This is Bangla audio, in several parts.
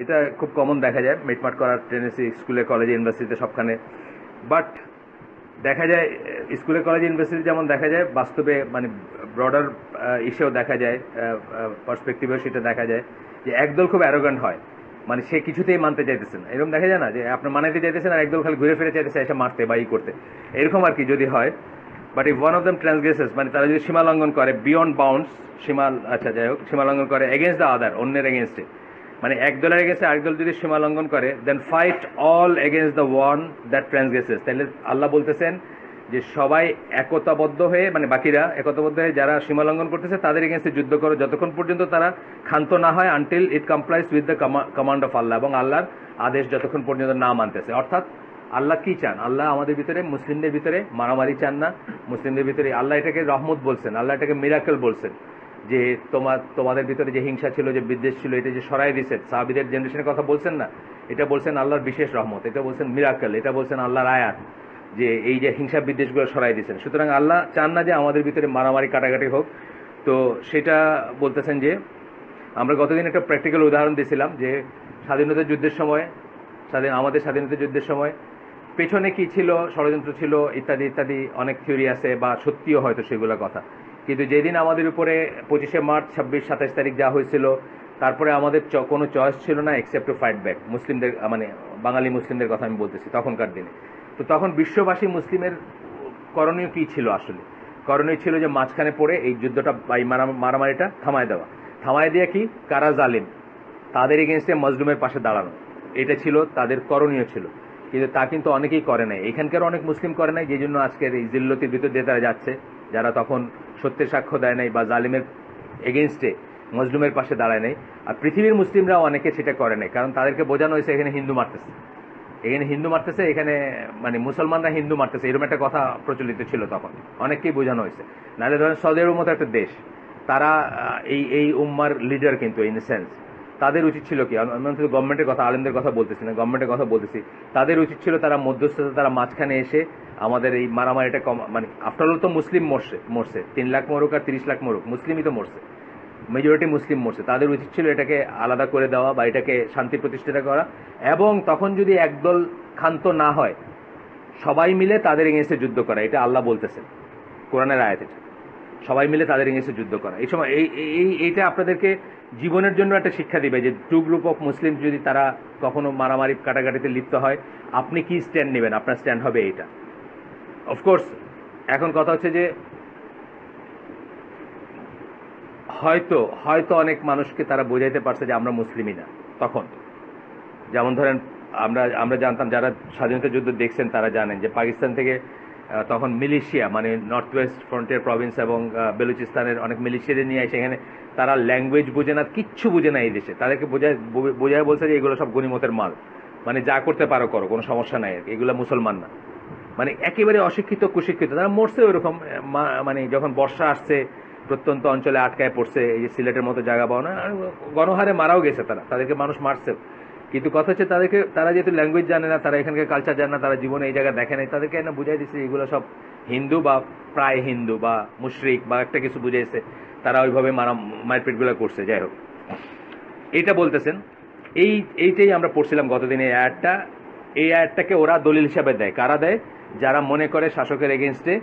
এটা খুব কমন দেখা যায় মিটমাট করার টেন্ডেন্সি স্কুলে কলেজে ইউনিভার্সিটিতে সবখানে। বাট দেখা যায় স্কুলে কলেজে ইউনিভার্সিটি যেমন দেখা যায়, বাস্তবে মানে ব্রডার ইস্যুও দেখা যায়, পার্সপেক্টিভেও সেটা দেখা যায় যে একদল খুব অ্যারোগ্যান্ট হয়, মানে সে কিছুতেই মানতে চাইতেছে না। এরকম দেখা যায় না যে আপনি মানাইতে চাইতেছেন আর একদল খালি ঘুরে ফিরে চাইতেছে এসে মারতে বা ই করতে, এরকম আর কি যদি হয়। But if one of them transgresses, মানে তারা যদি সীমা লঙ্ঘন করে বিয়ন্ড বাউন্ডস, সীমা, আচ্ছা যাই হোক, সীমা লঙ্ঘন করে এগেনস্ট দ্য আদার, অন্যের এগেনস্টে, মানে এক দলের এগেনস্টে আরেক দল যদি সীমা লঙ্ঘন করে, then fight all against the one that transgresses. তাহলে আল্লাহ বলতেছেন যে সবাই একতাবদ্ধ হয়ে, মানে বাকিরা একতাবদ্ধ হয়ে যারা সীমা লঙ্ঘন করতেছে তাদের এগেনস্টে যুদ্ধ করো যতক্ষণ পর্যন্ত তারা ক্ষান্ত না হয়, until it complies with the command of Allah, এবং আল্লাহর আদেশ যতক্ষণ পর্যন্ত না মানতেছে। অর্থাৎ আল্লাহ কি চান? আল্লাহ আমাদের ভিতরে, মুসলিমদের ভিতরে মারামারি চান না। মুসলিমদের ভিতরে আল্লাহ এটাকে রহমত বলছেন, আল্লাহ এটাকে মিরাকেল বলছেন, যে তোমাদের ভিতরে যে হিংসা ছিল, যে বিদ্বেষ ছিল, এটা যে সরাই দিচ্ছেন, সাহাবীদের জেনারেশনের কথা বলছেন না, এটা বলছেন আল্লাহর বিশেষ রহমত, এটা বলছেন মিরাকেল, এটা বলছেন আল্লাহর আয়াত, যে এই যে হিংসা বিদ্বেষগুলো সরাই দিচ্ছেন। সুতরাং আল্লাহ চান না যে আমাদের ভিতরে মারামারি কাটাকাটি হোক। তো সেটা বলতেছেন যে আমরা গতদিন একটা প্র্যাকটিক্যাল উদাহরণ দিয়েছিলাম যে স্বাধীনতা যুদ্ধের সময়, আমাদের স্বাধীনতা যুদ্ধের সময় পেছনে কি ছিল, ষড়যন্ত্র ছিল, ইত্যাদি ইত্যাদি অনেক থিওরি আছে, বা সত্যিও হয়তো সেগুলো কথা। কিন্তু যেদিন আমাদের উপরে 25শে মার্চ, 26, 27 তারিখ যা হয়েছিল, তারপরে আমাদের কোনো চয়েস ছিল না এক্সেপ্ট টু ফাইট ব্যাক। মুসলিমদের, মানে বাঙালি মুসলিমদের কথা আমি বলতেছি তখনকার দিনে। তো তখন বিশ্ববাসী মুসলিমের করণীয় কী ছিল? আসলে করণীয় ছিল যে মাঝখানে পড়ে এই যুদ্ধটা বা এই মারামারিটা থামায় দেওয়া। থামায় দিয়ে কি, কারা জালিম তাদের এগেনস্টে মজলুমের পাশে দাঁড়ানো, এটা ছিল তাদের করণীয় ছিল। কিন্তু তা কিন্তু অনেকেই করে নাই, এখানকার অনেক মুসলিম করে নাই, যে জন্য আজকের এই জিল্লতির ভিতর দিয়ে তারা যাচ্ছে, যারা তখন সত্যের সাক্ষ্য দেয় নাই বা জালিমের এগেনস্টে মজলুমের পাশে দাঁড়ায় নাই। আর পৃথিবীর মুসলিমরাও অনেকে সেটা করে নাই, কারণ তাদেরকে বোঝানো হয়েছে এখানে হিন্দু মারতেছে, এখানে হিন্দু মারতেছে, এখানে মানে মুসলমানরা হিন্দু মারতেছে, এরকম একটা কথা প্রচলিত ছিল তখন, অনেককেই বোঝানো হয়েছে। নাহলে ধরেন সৌদি আরবের মতো একটা দেশ, তারা এই উম্মার লিডার, কিন্তু ইন সেন্স তাদের উচিত ছিল কি, আমি গভর্নমেন্টের কথা, আলেমদের কথা বলতেছি না, গভর্নমেন্টের কথা বলতেছি, তাদের উচিত ছিল তারা মধ্যস্থতা, তারা মাঝখানে এসে আমাদের এই মারামারিটা মানে আফটারঅল তো মুসলিম মরছে 3 লাখ মরুক আর 30 লাখ মরুক, মুসলিমই তো মরছে, মেজরিটি মুসলিম মরছে, তাদের উচিত ছিল এটাকে আলাদা করে দেওয়া বা এটাকে শান্তি প্রতিষ্ঠা করা। এবং তখন যদি একদল ক্ষান্ত না হয়, সবাই মিলে তাদের এগেন্সে যুদ্ধ করা, এটা আল্লাহ বলতেছেন কোরআনের আয়াতে, সবাই মিলে তাদের এগেন্সে যুদ্ধ করা। এই সময় এইটা আপনাদেরকে জীবনের জন্য একটা শিক্ষা দিবে যে টু গ্রুপ অফ মুসলিম যদি তারা কখনো মারামারি কাটাকাটিতে লিপ্ত হয়, আপনি কি স্ট্যান্ড নেবেন, আপনার স্ট্যান্ড হবে এইটা। অফকোর্স এখন কথা হচ্ছে যে হয়তো অনেক মানুষকে তারা বোঝাইতে পারছে যে আমরা মুসলিমই না তখন। যেমন ধরেন আমরা জানতাম, যারা স্বাধীনতা যুদ্ধ দেখছেন তারা জানেন যে পাকিস্তান থেকে তখন মিলিশিয়া, মানে নর্থ ওয়েস্ট ফ্রন্টিয়ার প্রভিন্স এবং বেলুচিস্তানের অনেক মিলিশিয়াদের নিয়ে আসে এখানে। তারা ল্যাঙ্গুয়েজ বুঝে না, কিচ্ছু বুঝে না এই দেশে, তাদেরকে বোঝায় বলছে যে এগুলো সব গনিমতের মাল, মানে যা করতে পারো করো, কোনো সমস্যা নাই, এগুলো মুসলমান না, মানে একেবারে অশিক্ষিত কুশিক্ষিত। তারা মরছে ওরকম, মানে যখন বর্ষা আসছে প্রত্যন্ত অঞ্চলে আটকায় পড়ছে, এই যে সিলেটের মতো জায়গা পাও না, গণহারে মারাও গেছে, তাদেরকে মানুষ মারছে। কিন্তু কথা হচ্ছে তারা যেহেতু ল্যাঙ্গুয়েজ জানে না, তারা এখানকার কালচার জানে না, তারা জীবনে এই জায়গায় দেখে নাই, তাদেরকে না বুঝাই দিচ্ছে এগুলো সব হিন্দু বা প্রায় হিন্দু বা মুশরিক বা একটা কিছু বুঝাইছে, তারা ওইভাবে মারপিটগুলো করছে। যাই হোক, এইটা বলতেছেন, এইটাই আমরা পড়ছিলাম গতদিন এই আয়াতটাকে ওরা দলিল হিসাবে দেয়। কারা দেয়? যারা মনে করে শাসকের এগেনস্টে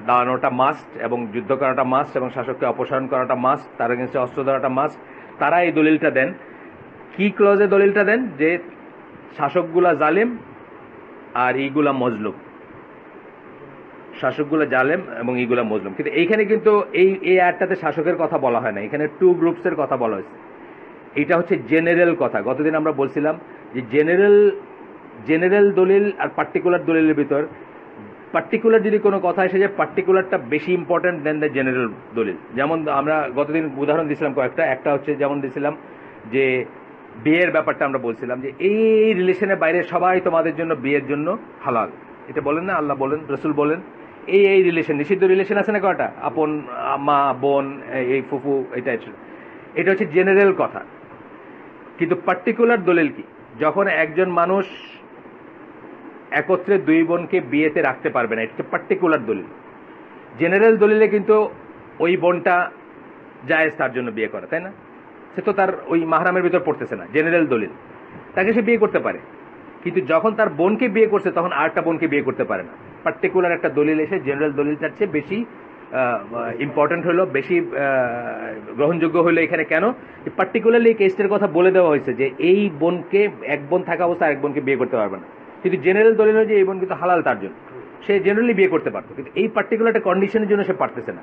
দাঁড়ানোটা মাস্ট এবং যুদ্ধ করাটা মাস্ট এবং শাসককে অপসারণ করাটা মাস্ট, তার এগেনস্টে অস্ত্র ধরাটা মাস্ট, তারা এই দলিলটা দেন। কি ক্লজে দলিলটা দেন? যে শাসকগুলা জালেম আর এইগুলা মজলুম, শাসকগুলা জালেম এবং এইগুলা মজলুম। কিন্তু এইখানে কিন্তু এই আয়াতটাতে শাসকের কথা বলা হয় না, এখানে টু গ্রুপসের কথা বলা হয়েছে। এইটা হচ্ছে জেনারেল কথা। গতদিন আমরা বলছিলাম যে জেনারেল দলিল আর পার্টিকুলার দলিলের ভিতর, পার্টিকুলার যদি কোনো কথা এসে যায়, পার্টিকুলারটা বেশি ইম্পর্টেন্ট দেন দ্য জেনারেল দলিল। যেমন আমরা গতদিন উদাহরণ দিয়েছিলাম কয়েকটা, একটা হচ্ছে যেমন দিয়েছিলাম যে বিয়ের ব্যাপারটা আমরা বলছিলাম যে এই রিলেশনের বাইরে সবাই তোমাদের জন্য বিয়ের জন্য হালাল, এটা বলেন না, আল্লাহ বলেন, রসুল বলেন। এই রিলেশন, নিষিদ্ধ রিলেশন আছে না কয়টা, আপন মা বোন, এই ফুফু, এটা হচ্ছে জেনারেল কথা। কিন্তু পার্টিকুলার দলিল কি? যখন একজন মানুষ একত্রে 2 বোনকে বিয়েতে রাখতে পারবে না, এটা হচ্ছে পার্টিকুলার দলিল। জেনারেল দলিলে কিন্তু ওই বোনটা জায়েজ তার জন্য বিয়ে করা, তাই না? সে তো তার ওই মাহরামের ভিতর পড়তেছে না, জেনারেল দলিল, তাকে সে বিয়ে করতে পারে। কিন্তু যখন তার বোনকে বিয়ে করছে তখন আরেকটা বোনকে বিয়ে করতে পারে না। পার্টিকুলার একটা দলিল এসে জেনারেল দলিলটার চেয়ে বেশি ইম্পর্টেন্ট হলো, বেশি গ্রহণযোগ্য হলো এখানে। কেন? পার্টিকুলারলি এই কেসটার কথা বলে দেওয়া হয়েছে যে এই বোনকে, এক বোন থাকা অবস্থায় আরেক বোনকে বিয়ে করতে পারবে না। কিন্তু জেনারেল দলিল যে এই বোন কিন্তু হালাল তার জন্য, সে জেনারেলি বিয়ে করতে পারতো, কিন্তু এই পার্টিকুলার একটা কন্ডিশনের জন্য সে পারতেছে না।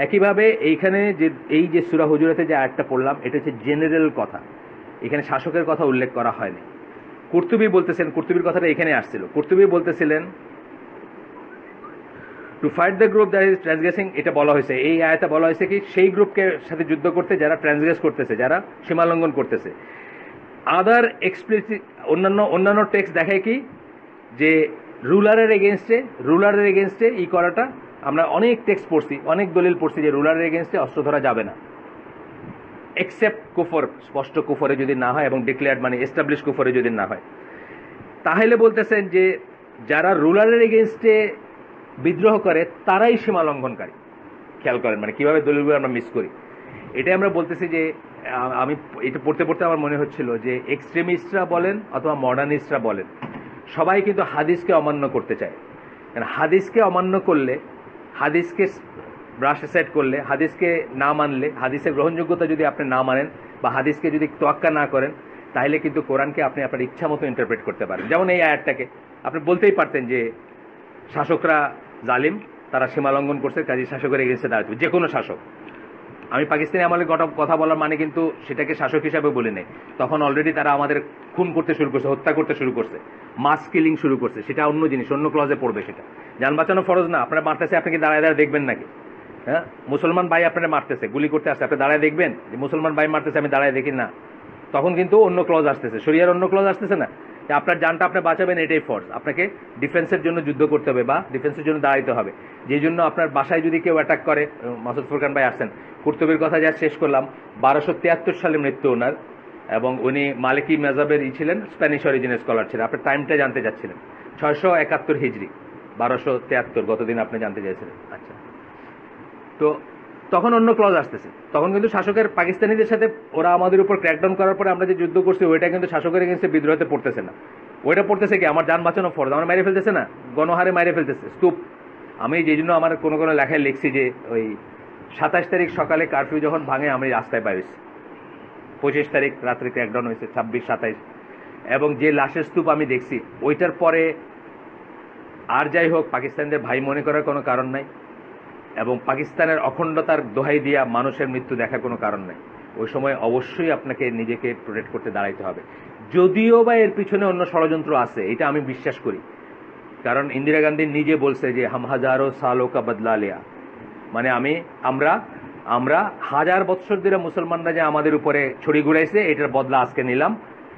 একইভাবে এইখানে যে এই যে সূরা হুজুরাতে যে আয়াতটা পড়লাম, এটা হচ্ছে জেনারেল কথা, এখানে শাসকের কথা উল্লেখ করা হয়নি। কুরতুবী বলতেছেন, কুরতুবীর কথাটা এখানে আসছিল, কুরতুবী বলতেছিলেন to fight the group that is transgressing, এটা বলা হয়েছে, এই আয়াতে বলা হয়েছে কি সেই গ্রুপকে সাথে যুদ্ধ করতে যারা ট্রান্সগ্রেস করতেছে, যারা সীমালঙ্ঘন করতেছে। আদার এক্সপ্লিসিট অন্যান্য টেক্সট দেখায় কি যে রুলারের এগেনস্টে ই করাটা, আমরা অনেক টেক্সট পড়ছি, অনেক দলিল পড়ছি যে রুলারের এগেনস্টে অস্ত্র ধরা যাবে না, এক্সেপ্ট কুফর, স্পষ্ট কুফরে যদি না হয় এবং ডিক্লেয়ার্ড মানে এস্টাবলিশ কুফরে যদি না হয়। তাহলে বলতেছেন যে যারা রুলারের এগেনস্টে বিদ্রোহ করে তারাই সীমা লঙ্ঘনকারী। খেয়াল করেন মানে কিভাবে দলিলগুলো আমরা মিস করি। এটাই আমরা বলতেছি যে আমি এটা পড়তে পড়তে আমার মনে হচ্ছিল যে এক্সট্রিমিস্টরা বলেন অথবা মডার্নিস্টরা বলেন, সবাই কিন্তু হাদিসকে অমান্য করতে চায়। কারণ হাদিসকে অমান্য করলে, হাদিসকে ব্রাশ সেট করলে, হাদিসকে না মানলে, হাদিসের গ্রহণযোগ্যতা যদি আপনি না মানেন বা হাদিসকে যদি তোয়াক্কা না করেন, তাহলে কিন্তু কোরআনকে আপনি আপনার ইচ্ছা মতো ইন্টারপ্রেট করতে পারেন। যেমন এই আয়াতটাকে আপনি বলতেই পারতেন যে শাসকরা জালিম, তারা সীমা লঙ্ঘন করছে, কাজী শাসকের এগেন্সে দাঁড়াতে, যে কোনো শাসক। আমি পাকিস্তানি আমলের কথা বলার মানে কিন্তু সেটাকে শাসক হিসাবে বলি নাই, তখন অলরেডি তারা আমাদের খুন করতে শুরু করছে, হত্যা করতে শুরু করছে, মাস কিলিং শুরু করছে, সেটা অন্য জিনিস, অন্য ক্লজে পড়বে। সেটা যান বাঁচানো ফরজ না, আপনারা মারতেছে, আপনি কি দাঁড়ায় দাঁড়ায় দেখবেন নাকি? হ্যাঁ, মুসলমান ভাই আপনারা মারতেছে, গুলি করতে আসছে, আপনি দাঁড়ায় দেখবেন যে মুসলমান ভাই মারতেছে আমি দাঁড়ায় দেখি না? তখন কিন্তু অন্য ক্লজ আসতেছে, শরিয়ার অন্য ক্লজ আসতেছে না, যে আপনার জানটা আপনি বাঁচাবেন, এটাই ফরজ। আপনাকে ডিফেন্সের জন্য যুদ্ধ করতে হবে বা ডিফেন্সের জন্য দাঁড়াইতে হবে। যেই জন্য আপনার বাসায় যদি কেউ অ্যাটাক করে, মাসুদ ফুরকান ভাই আসছেন, কুরতুবীর কথা যা শেষ করলাম, 1273 সালে মৃত্যু ওনার, এবং উনি মালিকি মেজাবের ছিলেন, স্প্যানিশ অরিজিনের স্কলার ছিলেন। আপনি টাইমটা জানতে চাচ্ছিলেন, 671 হিজরি, 1273, গতদিন আপনি জানতে চাইছিলেন। আচ্ছা, তো তখন অন্য ক্লজ আসতেছে, তখন কিন্তু শাসকের পাকিস্তানিদের সাথে ওরা আমাদের উপর ক্র্যাকডাউন করার পরে আমরা যে যুদ্ধ করছি ওইটা কিন্তু শাসকের এগেন্সে বিদ্রোহতে পড়তেছে না, ওইটা পড়তেছে কি আমার যান বাঁচানো ফরজ, আমার মেরে ফেলতেছে না, গণহারে মেরে ফেলতেছে স্তূপ। আমি যেই জন্য আমার কোনো কোনো লেখায় লিখছি যে ওই 27 তারিখ সকালে কারফিউ যখন ভাঙে আমি রাস্তায় পাইছি, 25 তারিখ রাত্রে ক্র্যাকডাউন হয়েছে, 26, 27, এবং যে লাশের স্তূপ আমি দেখছি ওইটার পরে আর যাই হোক পাকিস্তানিদের ভাই মনে করার কোনো কারণ নাই, এবং পাকিস্তানের অখণ্ডতার দোহাই দিয়া মানুষের মৃত্যু দেখার কোনো কারণ নেই। ওই সময় অবশ্যই আপনাকে নিজেকে প্রোটেক্ট করতে দাঁড়াইতে হবে, যদিও বা এর পিছনে অন্য ষড়যন্ত্র আছে, এটা আমি বিশ্বাস করি। কারণ ইন্দিরা গান্ধী নিজে বলছে যে হাম হাজারো সালো কা বদলা লিয়া, মানে আমরা 1000 বৎসর ধরে মুসলমানরা যে আমাদের উপরে ছড়ি ঘুরাইছে, এটার বদলা আজকে নিলাম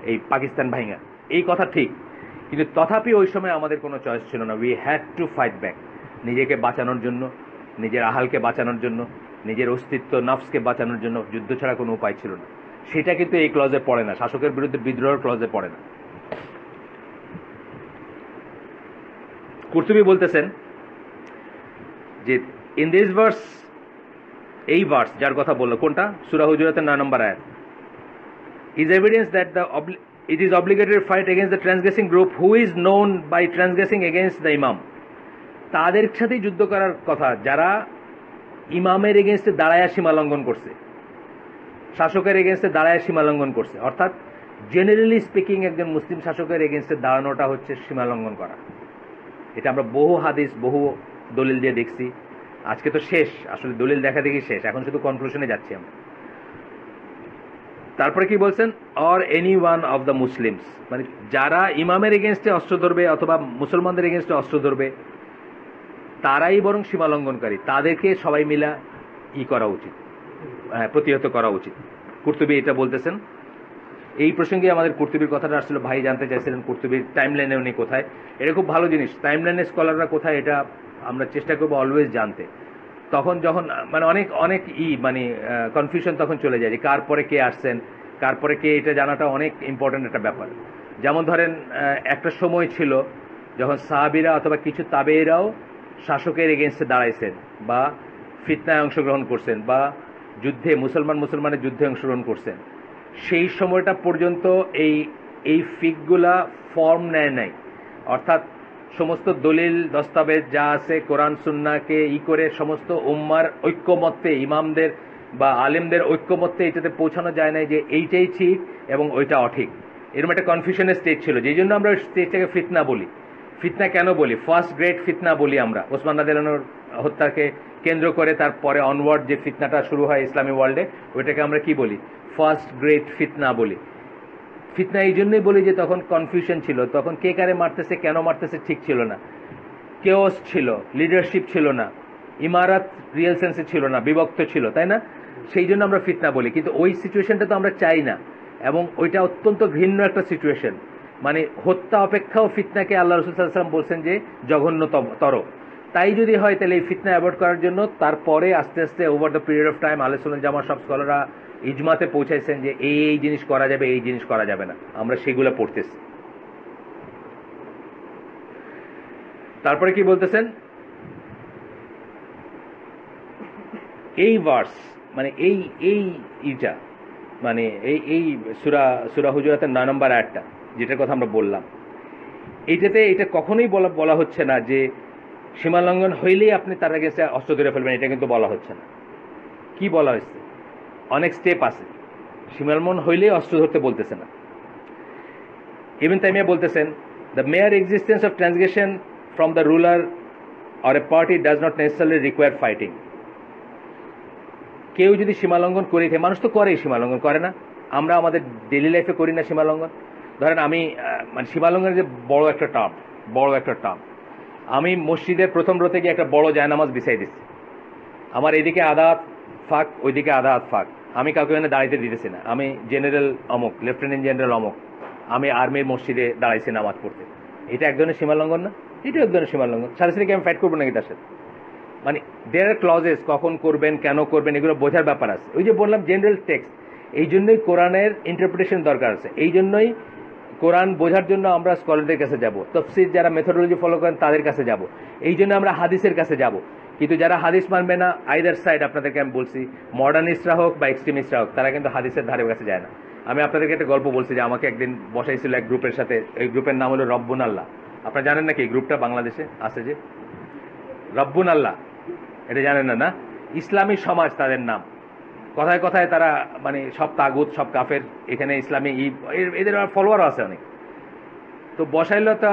এই পাকিস্তান ভাইঙ্গা। এই কথা ঠিক, কিন্তু তথাপি ওই সময় আমাদের কোনো চয়েস ছিল না, we had to fight back, নিজেকে বাঁচানোর জন্য, নিজের আহালকে বাঁচানোর জন্য, নিজের অস্তিত্ব নফসকে বাঁচানোর জন্য যুদ্ধ ছাড়া কোনো উপায় ছিল না। সেটা কিন্তু এই ক্লজে পড়ে না, শাসকের বিরুদ্ধে বিদ্রোহের ক্লজে পড়ে না। কুরতুবী বলতেছেন যে ইন দিস ভার্স, এই ভার্স যার কথা বললো, কোনটা? সূরা হুজুরাতের 9 নম্বর আয়াত, is evidence that it is obligatory to fight against the transgressing group who is known by transgressing against the imam. তাদের সাথেই যুদ্ধ করার কথা যারা ইমামের এগেনস্টে দাঁড়ায়া সীমা লঙ্ঘন করছে, শাসকের এগেনস্টে দাঁড়ায়া সীমা লঙ্ঘন করছে। অর্থাৎ জেনারেলি স্পিকিং একজন মুসলিম শাসকের এগেনস্টে দাঁড়ানোটা হচ্ছে সীমা লঙ্ঘন করা। এটা আমরা বহু হাদিস, বহু দলিল দিয়ে দেখছি। আজকে তো শেষ, আসলে দলিল দেখা দেখি শেষ, এখন শুধু কনক্লুশনে যাচ্ছি আমরা। তারপরে কি বলছেন? Or any one of the Muslims, মানে যারা ইমামের এগেনস্টে অস্ত্র ধরবে অথবা মুসলমানদের এগেনস্টে অস্ত্র ধরবে তারাই বরং সীমা লঙ্ঘনকারী, তাদেরকে সবাই মিলা করা উচিত, প্রতিহত করা উচিত। কুরতুবী এটা বলতেছেন। এই প্রসঙ্গে আমাদের কুরতুবীর কথাটা আসছিল, ভাই জানতে চাইছিলেন কুরতুবীর টাইমলাইনে উনি কোথায়। এটা খুব ভালো জিনিস, টাইমলাইনের স্কলাররা কোথায় এটা আমরা চেষ্টা করবো অলওয়েজ জানতে। তখন যখন মানে অনেক মানে কনফিউশন তখন চলে যায় যে কার পরে কে আসছেন, কার পরে কে, এটা জানাটা অনেক ইম্পর্টেন্ট একটা ব্যাপার। যেমন ধরেন একটা সময় ছিল যখন সাহাবীরা অথবা কিছু তাবেঈরাও শাসকের এগেনস্টে দাঁড়াইছেন বা ফিতনায় অংশগ্রহণ করছেন বা যুদ্ধে মুসলমানের যুদ্ধে অংশগ্রহণ করছেন, সেই সময়টা পর্যন্ত এই এই ফিকগুলা ফর্ম নেয় নাই, অর্থাৎ সমস্ত দলিল দস্তাবেজ যা আছে কোরআন সুন্নাহকে করে সমস্ত উম্মার ঐক্যমত্যে, ইমামদের বা আলেমদের ঐক্যমত্যে এটাতে পৌঁছানো যায় নাই যে এইটাই ঠিক এবং ওইটা অঠিক। এরকম একটা কনফিউশনের স্টেজ ছিল, যেই জন্য আমরা স্টেজটাকে ফিতনা বলি। ফিতনা কেন বলি? ফার্স্ট গ্রেট ফিতনা বলি আমরা। ওসমান রাদিয়াল্লাহু আনহুর হত্যাকে কেন্দ্র করে তারপরে অনওয়ার্ড যে ফিতনাটা শুরু হয় ইসলামী ওয়ার্ল্ডে, ওইটাকে আমরা কি বলি? ফার্স্ট গ্রেট ফিতনা বলি। ফিতনা এই জন্যই বলি যে তখন কনফিউশন ছিল, তখন কে কারে মারতেছে, কেন মারতেছে ঠিক ছিল না, কেওস ছিল, লিডারশিপ ছিল না, ইমারাত রিয়েল সেন্সে ছিল না, বিভক্ত ছিল, তাই না? সেই জন্য আমরা ফিতনা বলি। কিন্তু ওই সিচুয়েশনটা তো আমরা চাই না, এবং ওইটা অত্যন্ত ঘৃণ্য একটা সিচুয়েশন। মানে হত্যা অপেক্ষাও ফিতনাকে আল্লাহ রাসূল সাল্লাল্লাহু আলাইহি ওয়াসাল্লাম বলছেন যে জঘন্যতর। তাই যদি হয় তাহলে এই ফিতনা অ্যাভয়েড করার জন্য তারপরে আস্তে আস্তে over the period of time আহলে সুন্নাত জামাত সব স্কলাররা ইজমাতে পৌঁছাইছেন যে এই জিনিস করা যাবে, এই জিনিস করা যাবে না। আমরা সেগুলো পড়তেছি। তারপরে কি বলতেছেন? এই ভার্স মানে এইটা মানে এই সূরা হুজুরাতের 9 নম্বর আয়াতটা যেটার কথা আমরা বললাম, এইটাতে এটা কখনোই বলা হচ্ছে না যে সীমা লঙ্ঘন হইলেই আপনি তার আগে অস্ত্র ধরে ফেলবেন, এটা কিন্তু বলা হচ্ছে না। কি বলা হয়েছে? অনেক স্টেপ আছে, সীমা লঙ্ঘন হইলেই অস্ত্র ধরতে বলতেছে না। ইবনে তাইমিয়া বলতেছেন, the mere existence of transgression from the ruler or a party does not necessarily require fighting. কেউ যদি সীমালঙ্ঘন করে থাকে, মানুষ তো করেই, সীমালঙ্ঘন করে না? আমরা আমাদের ডেইলি লাইফে করি না সীমালঙ্ঘন? ধরেন আমি মানে সীমালঙ্ঘনের যে বড় একটা টার্ম, আমি মসজিদের প্রথম রোতে গিয়ে একটা বড় জায়নামাজ বিছাই দিচ্ছি, আমার এদিকে আধা হাত ফাঁক, ওইদিকে আধা হাত ফাঁক, আমি কাউকে এখানে দাঁড়াইতে দিতেছি না, আমি জেনারেল অমুক, লেফটেন্যান্ট জেনারেল অমুক, আমি আর্মির মসজিদে দাঁড়াইছি নামাজ পড়তে। এটা এক ধরনের সীমালঙ্ঘন না? এটাও এক ধরনের সীমালঙ্ঘন। সারাসারিকে আমি ফাইট করবো নাকি তার সাথে? মানে দেয়ার আর ক্লজেস, কখন করবেন, কেন করবেন, এগুলো বোঝার ব্যাপার আছে। ওই যে বললাম জেনারেল টেক্সট, এই জন্যই কোরআনের ইন্টারপ্রিটেশন দরকার আছে। এই জন্যই কোরআন বোঝার জন্য আমরা স্কলারদের কাছে যাব, তফসির যারা মেথোডোলজি ফলো করেন তাদের কাছে যাব, এই জন্য আমরা হাদিসের কাছে যাব। কিন্তু যারা হাদিস মানবে না, আইদার সাইড, আপনাদেরকে আমি বলছি, মডার্নিস্টরা হোক বা এক্সট্রিমিস্টরা হোক, তারা কিন্তু হাদিসের ধারে কাছে যায় না। আমি আপনাদেরকে একটা গল্প বলছি যে আমাকে একদিন বসাইছিল এক গ্রুপের সাথে, এই গ্রুপের নাম হলো রব্বুন আল্লাহ। আপনারা জানেন নাকি এই গ্রুপটা বাংলাদেশে আছে যে রব্বুন আল্লাহ? এটা জানেন না? না, ইসলামী সমাজ তাদের নাম। কথায় কথায় তারা মানে সব তাগুত, সব কাফের, এখানে ইসলামী এদের ফলোয়ারও আছে অনেক। তো বসাইলো, তো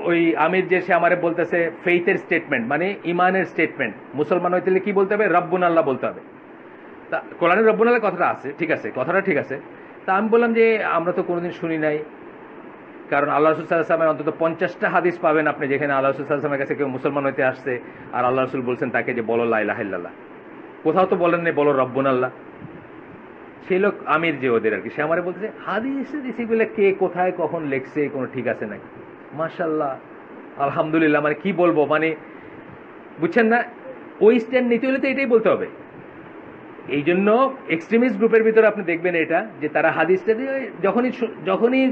ওই আমির যে সে আমারে বলতেছে ফেইথের স্টেটমেন্ট মানে ইমানের স্টেটমেন্ট, মুসলমান হইতে কি বলতে হবে? রব্বুন আল্লাহ বলতে হবে। তা কোরআনের রব্বুন আল্লাহ কথাটা আছে, ঠিক আছে, কথাটা ঠিক আছে। তা আমি বললাম যে আমরা তো কোনোদিন শুনি নাই, কারণ আল্লাহ রাসূল সাল্লাল্লাহু আলাইহি ওয়াসাল্লামের অন্তত 50টা হাদিস পাবেন আপনি যেখানে আল্লাহ রাসূল সাল্লাল্লাহু আলাইহি ওয়াসাল্লামের কাছে কেউ মুসলমান হইতে আসছে আর আল্লাহ রাসূল বলছেন তাকে যে বলো লা ইলাহা ইল্লাল্লাহ। কোথাও তো বলেন নেই বলো রব্বুন আল্লাহ। সেই লোক আমির যে ওদের আর কি, সে আমারে বলতেছে হাদিসে এগুলো কে কোথায় কখন লেখছে কোনো ঠিক আছে নাকি? মাশাআল্লাহ, আলহামদুলিল্লাহ, মানে কি বলবো, মানে বুঝছেন না, ওই স্ট্যান্ড নিতে হলে তো এটাই বলতে হবে। এই জন্য এক্সট্রিমিস্ট গ্রুপের ভিতরে আপনি দেখবেন এটা, যে তারা হাদিসটা দিয়ে যখনই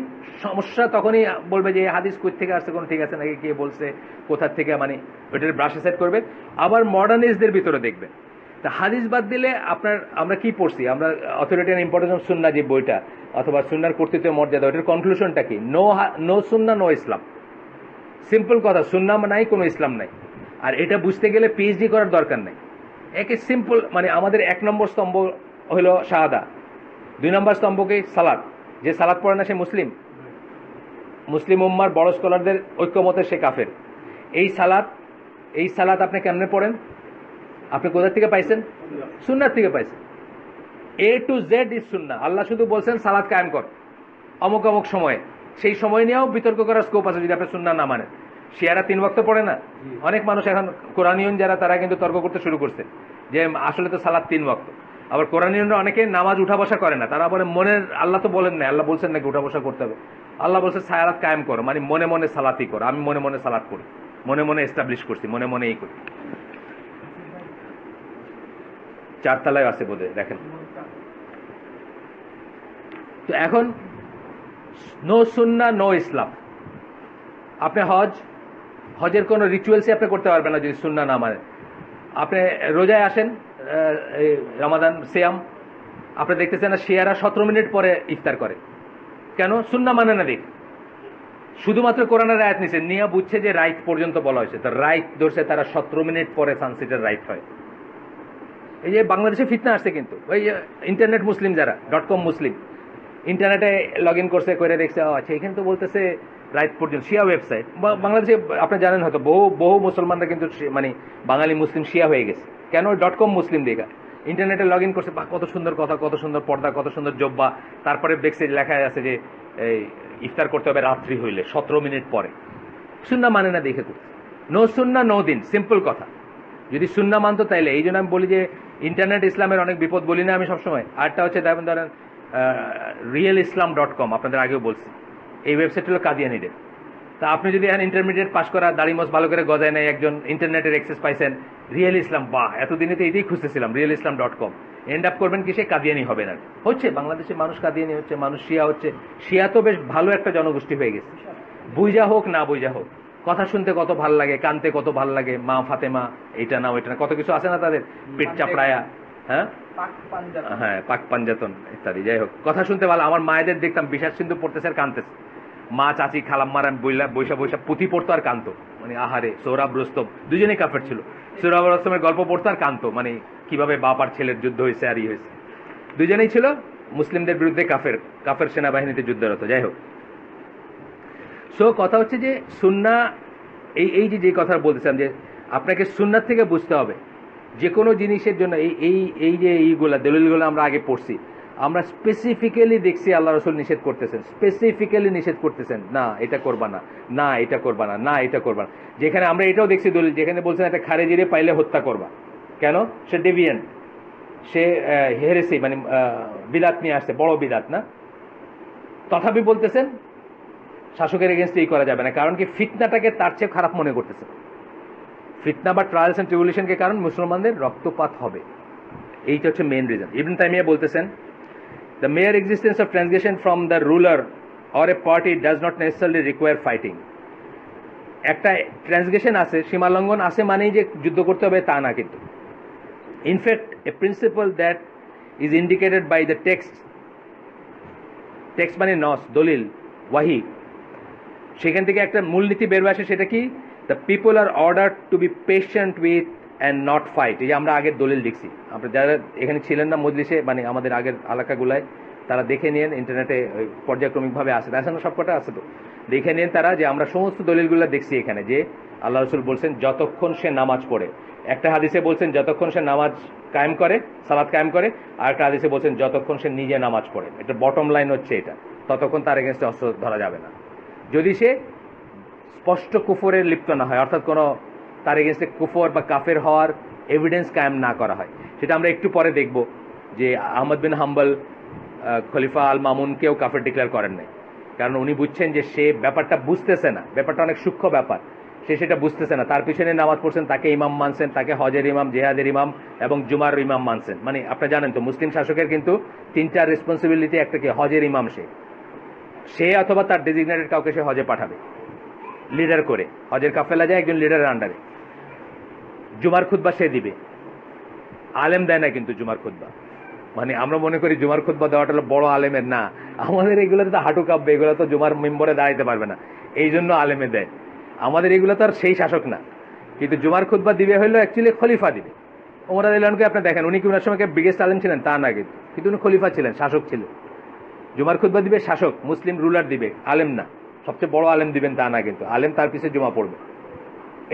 সমস্যা তখনই বলবে যে হাদিস কই থেকে আসছে, কোনো ঠিক আছে নাকি, কে বলছে, কোথার থেকে, মানে ওইটার ব্রাশ সেট করবে। আবার মডার্নিস্টদের ভিতরে দেখবেন তা হাদিস বাদ দিলে আমরা কি পড়ছি, আমরা অথরিটি অ্যান্ড ইম্পর্টেন্স অফ সুন্নাহ যে বইটা, অথবা সুন্নাহর কর্তৃত্ব মর্যাদা, ওইটার কনক্লুশনটা কি? নো সুন্নাহ নো ইসলাম। সিম্পল কথা, সুন্নাহ নাই, কোনো ইসলাম নাই। আর এটা বুঝতে গেলে পিএইচডি করার দরকার নাই। একে সিম্পল, মানে আমাদের 1 নম্বর স্তম্ভ হলো শাহাদা, 2 নম্বর স্তম্ভকে সালাত। যে সালাত পড়ে না সে মুসলিম উম্মার বড় স্কলারদের ঐক্যমতে সে কাফের। এই সালাত আপনি কেমনে পড়েন? আপনি কোথা থেকে পাইছেন? সুন্নাহ থেকে পাইছেন। A to Z ইজ সুন্নাহ। আল্লাহ শুধু বলছেন সালাত কায়েম কর অমুক অমুক সময়ে, সেই সময় নিয়েও বিতর্ক করার স্কোপ আছে যদি আপনি সুন্নাহ না মানেন। শিয়ারা 3 ওয়াক্ত পড়ে না? অনেক মানুষ এখন কোরআনিয়ন যারা, তারা কিন্তু তর্ক করতে শুরু করছে যে আসলে তো সালাত 3 ওয়াক্ত। আবার কোরআনিয়নরা অনেকে নামাজ উঠা বসা করে না, তারা বলে মনের, আল্লাহ তো বলেন না, আল্লাহ বলছেন নাকি উঠা বসা করতে হবে? আল্লাহ বলছে সালাত কায়েম করো, মানে মনে মনে সালাতই করো। আমি মনে মনে সালাত করি, মনে মনে এস্টাবলিশ করছি, মনে মনে এই করি। 4 তলায় আছে বোধহয়, দেখেন। তো এখন নো সুন্নাহ নো ইসলাম। আপনি হজের কোনো রিচুয়ালসই আপনি করতে পারবেন না যদি সুন্নাহ না মানেন। আপনি রোজায় আসেন, রমাদান সিয়াম, আপনি দেখতেছেন না শিয়ারা 17 মিনিট পরে ইফতার করে, কেন? সুন্নাহ মানে না দেখ, শুধুমাত্র কোরআনের আয়াত নিছে, নিয়ে বুঝছে যে রাইট পর্যন্ত বলা হয়েছে, তো রাইট ধরছে তারা 17 মিনিট পরে সানসেটের রাইট হয়। এই যে বাংলাদেশে ফিতনা আসছে কিন্তু, ওই ইন্টারনেট মুসলিম যারা .com মুসলিম, ইন্টারনেটে লগ ইন করছে, করে দেখছে আচ্ছা এখানে তো বলতেছে রাইট পর্যন্ত, শিয়া ওয়েবসাইট। বাংলাদেশে আপনি জানেন হয়তো বহু মুসলমানরা কিন্তু মানে বাঙালি মুসলিম শিয়া হয়ে গেছে, কেন? .com মুসলিম দেখা ইন্টারনেটে লগ ইন করছে, বা কত সুন্দর কথা, কত সুন্দর পর্দা, কত সুন্দর জব্বা, তারপরে দেখছে লেখা আছে যে এই ইফতার করতে হবে রাত্রি হইলে 17 মিনিট পরে। সুন্নাহ মানে না দেখে করছে, নো সুন্নাহ নো দিন, সিম্পল কথা। যদি সুন্নাহ মানতো তাইলে, এই জন্য আমি বলি যে ইন্টারনেট ইসলামের অনেক বিপদ, বলি না আমি সবসময়। আরটা হচ্ছে ধরেন realislam.com, আপনাদের আগেও বলছি, এই ওয়েবসাইট হলো কাদিয়ানিদের। তা আপনি যদি এখন ইন্টারমিডিয়েট পাস করা, দাড়ি মোছ ভালো করে গজায় নাই, একজন ইন্টারনেটের অ্যাক্সেস পাইছেন, রিয়েল ইসলাম, বাহ এতদিনে তো এটাই খুঁজতেছিলাম, realislam.com, এন্ড আপ করবেন কি সে কাদিয়ানি হবে না। হচ্ছে বাংলাদেশে মানুষ কাদিয়ানি হচ্ছে, মানুষ শিয়া হচ্ছে। শিয়া তো বেশ ভালো একটা জনগোষ্ঠী হয়ে গেছে, বুঝা হোক না বুঝা হোক, কথা শুনতে কত ভাল লাগে, কানতে কত ভাল লাগে, মা ফাতেমা এটা না ওইটা না, কত কিছু আছে না তাদের, পেট চাপড়ায়া, হ্যাঁ হ্যাঁ পাক পাঞ্জাতন ইত্যাদি। যাই হোক, কথা শুনতে ভালো। আমার মায়েদের দেখতাম বিশ্বাস সিন্ধু পড়তেছে আর কানতেছে, মা চাচি খালাম্মারা বৈশা বৈশা পুঁথি পড়তো আর কানতো, মানে আহারে। সোহরাব রুস্তম দুজনেই কাফের ছিল, সোহরাব রুস্তমের গল্প পড়তো আর কানতো, মানে কিভাবে বাপ আর ছেলের যুদ্ধ হয়েছে আর ই হয়েছে। দুজনেই ছিল মুসলিমদের বিরুদ্ধে কাফের সেনাবাহিনীতে যুদ্ধরত। যাই হোক, সো কথা হচ্ছে যে সুন্নাহ, এই যে কথা বলতেছিলাম যে আপনাকে সুন্নাহ থেকে বুঝতে হবে যে কোনো জিনিসের জন্য। এই যে এইগুলা দলিলগুলো আমরা আগে পড়ছি, আমরা স্পেসিফিক্যালি দেখছি আল্লাহ রসুল নিষেধ করতেছেন, স্পেসিফিক্যালি নিষেধ করতেছেন, না এটা করবা না, না এটা করবা না, না এটা করবা না। যেখানে আমরা এটাও দেখছি দলিল, যেখানে বলছেন একটা খারেজিরে পাইলে হত্যা করবা, কেন? সে ডেভিয়েন্ট, সে হেরেসি, মানে বিদাত নিয়ে আসছে, বড় বিদাত না, তথাপি বলতেছেন শাসকের এগেনস্টে এই করা যাবে না। কারণ কি? ফিতনাটাকে তার চেয়ে খারাপ মনে করতেছে। ফিতনা বা ট্রায়ালস এন্ড ট্রিবুলেশনকে কারণ মুসলমানদের রক্তপাত হবে, এইটা হচ্ছে মেইন রিজন। ইবনে তাইমিয়া বলতেছেন, the mere existence of transgression from the ruler or a party does not necessarily require fighting. একটা ট্রান্সগ্রেশন আছে, সীমালঙ্ঘন আছে মানেই যে যুদ্ধ করতে হবে তা না, কিন্তু in fact a principle that is indicated by the text মানে নস, দলিল, ওয়াহি, সেখান থেকে একটা মূলনীতি বের আসে, সেটা কি? The people are ordered to be patient with and not fight. এই যে আমরা আগের দলিল দেখছি, আমরা যারা এখানে ছিলেন না মজলিসে, মানে আমাদের আগের এলাকাগুলায়, তারা দেখে নিন, ইন্টারনেটে পর্যায়ক্রমিকভাবে আসে, তার সঙ্গে সবকটা আছে, তো দেখে নিন তারা, যে আমরা সমস্ত দলিলগুলো দেখছি এখানে, যে আল্লাহ রসুল বলছেন যতক্ষণ সে নামাজ পড়ে। একটা হাদিসে বলছেন যতক্ষণ সে নামাজ কায়েম করে, সালাত কায়েম করে, আর একটা হাদিসে বলছেন যতক্ষণ সে নিজে নামাজ পড়ে। এটা বটম লাইন হচ্ছে এটা, ততক্ষণ তার এগেনস্টে অস্ত্র ধরা যাবে না, যদি সে স্পষ্ট কুফরে লিপ্ত না হয়, অর্থাৎ কোনো তার এগেনস্টে কুফর বা কাফের হওয়ার এভিডেন্স কায়েম না করা হয়। সেটা আমরা একটু পরে দেখব, যে আহমদ বিন হাম্বল খলিফা আল মামুনকেও কাফের ডিক্লেয়ার করেন নাই, কারণ উনি বুঝছেন যে সে ব্যাপারটা বুঝতেছে না, ব্যাপারটা অনেক সূক্ষ্ম ব্যাপার, সে সেটা বুঝতেছে না। তার পিছনে নামাজ পড়ছেন, তাকে ইমাম মানছেন, তাকে হজের ইমাম, জেহাদের ইমাম এবং জুমার ইমাম মানছেন। মানে আপনি জানেন তো, মুসলিম শাসকের কিন্তু 3টা রেসপন্সিবিলিটি, একটা কি? হজের ইমাম সে অথবা তার ডেজিগনেটেড কাউকে সে হজে পাঠাবে লিডার করে, হজের কাফেলা যায় একজন লিডারের আন্ডারে। জুমার খুতবা সে দিবে, আলেম দেয় না কিন্তু জুমার খুতবা। মানে আমরা মনে করি জুমার খুতবা দেওয়াটা হলো বড় আলেমের, না, আমাদের এগুলোতে তো হাঁটু কাঁপবে, এগুলো তো জুমার মেম্বরে দাঁড়াইতে পারবে না, এই জন্য আলেমে দেয়। আমাদের এগুলো তো আর সেই শাসক না, কিন্তু জুমার খুতবা দিবে হইলো অ্যাকচুয়ালি খলিফা দিবে। ওমর রাদিয়াল্লাহু আনহুকে আপনি দেখেন, উনি কি ওনার সময় বিগেস্ট আলেম ছিলেন? তা না, কিন্তু উনি খলিফা ছিলেন, শাসক ছিলেন। জুমার খুতবা দিবে শাসক, মুসলিম রুলার দিবে, আলেম না। সবচেয়ে বড় আলেম দিবেন তা না, কিন্তু আলেম তার পিছিয়ে জুমা পড়বে।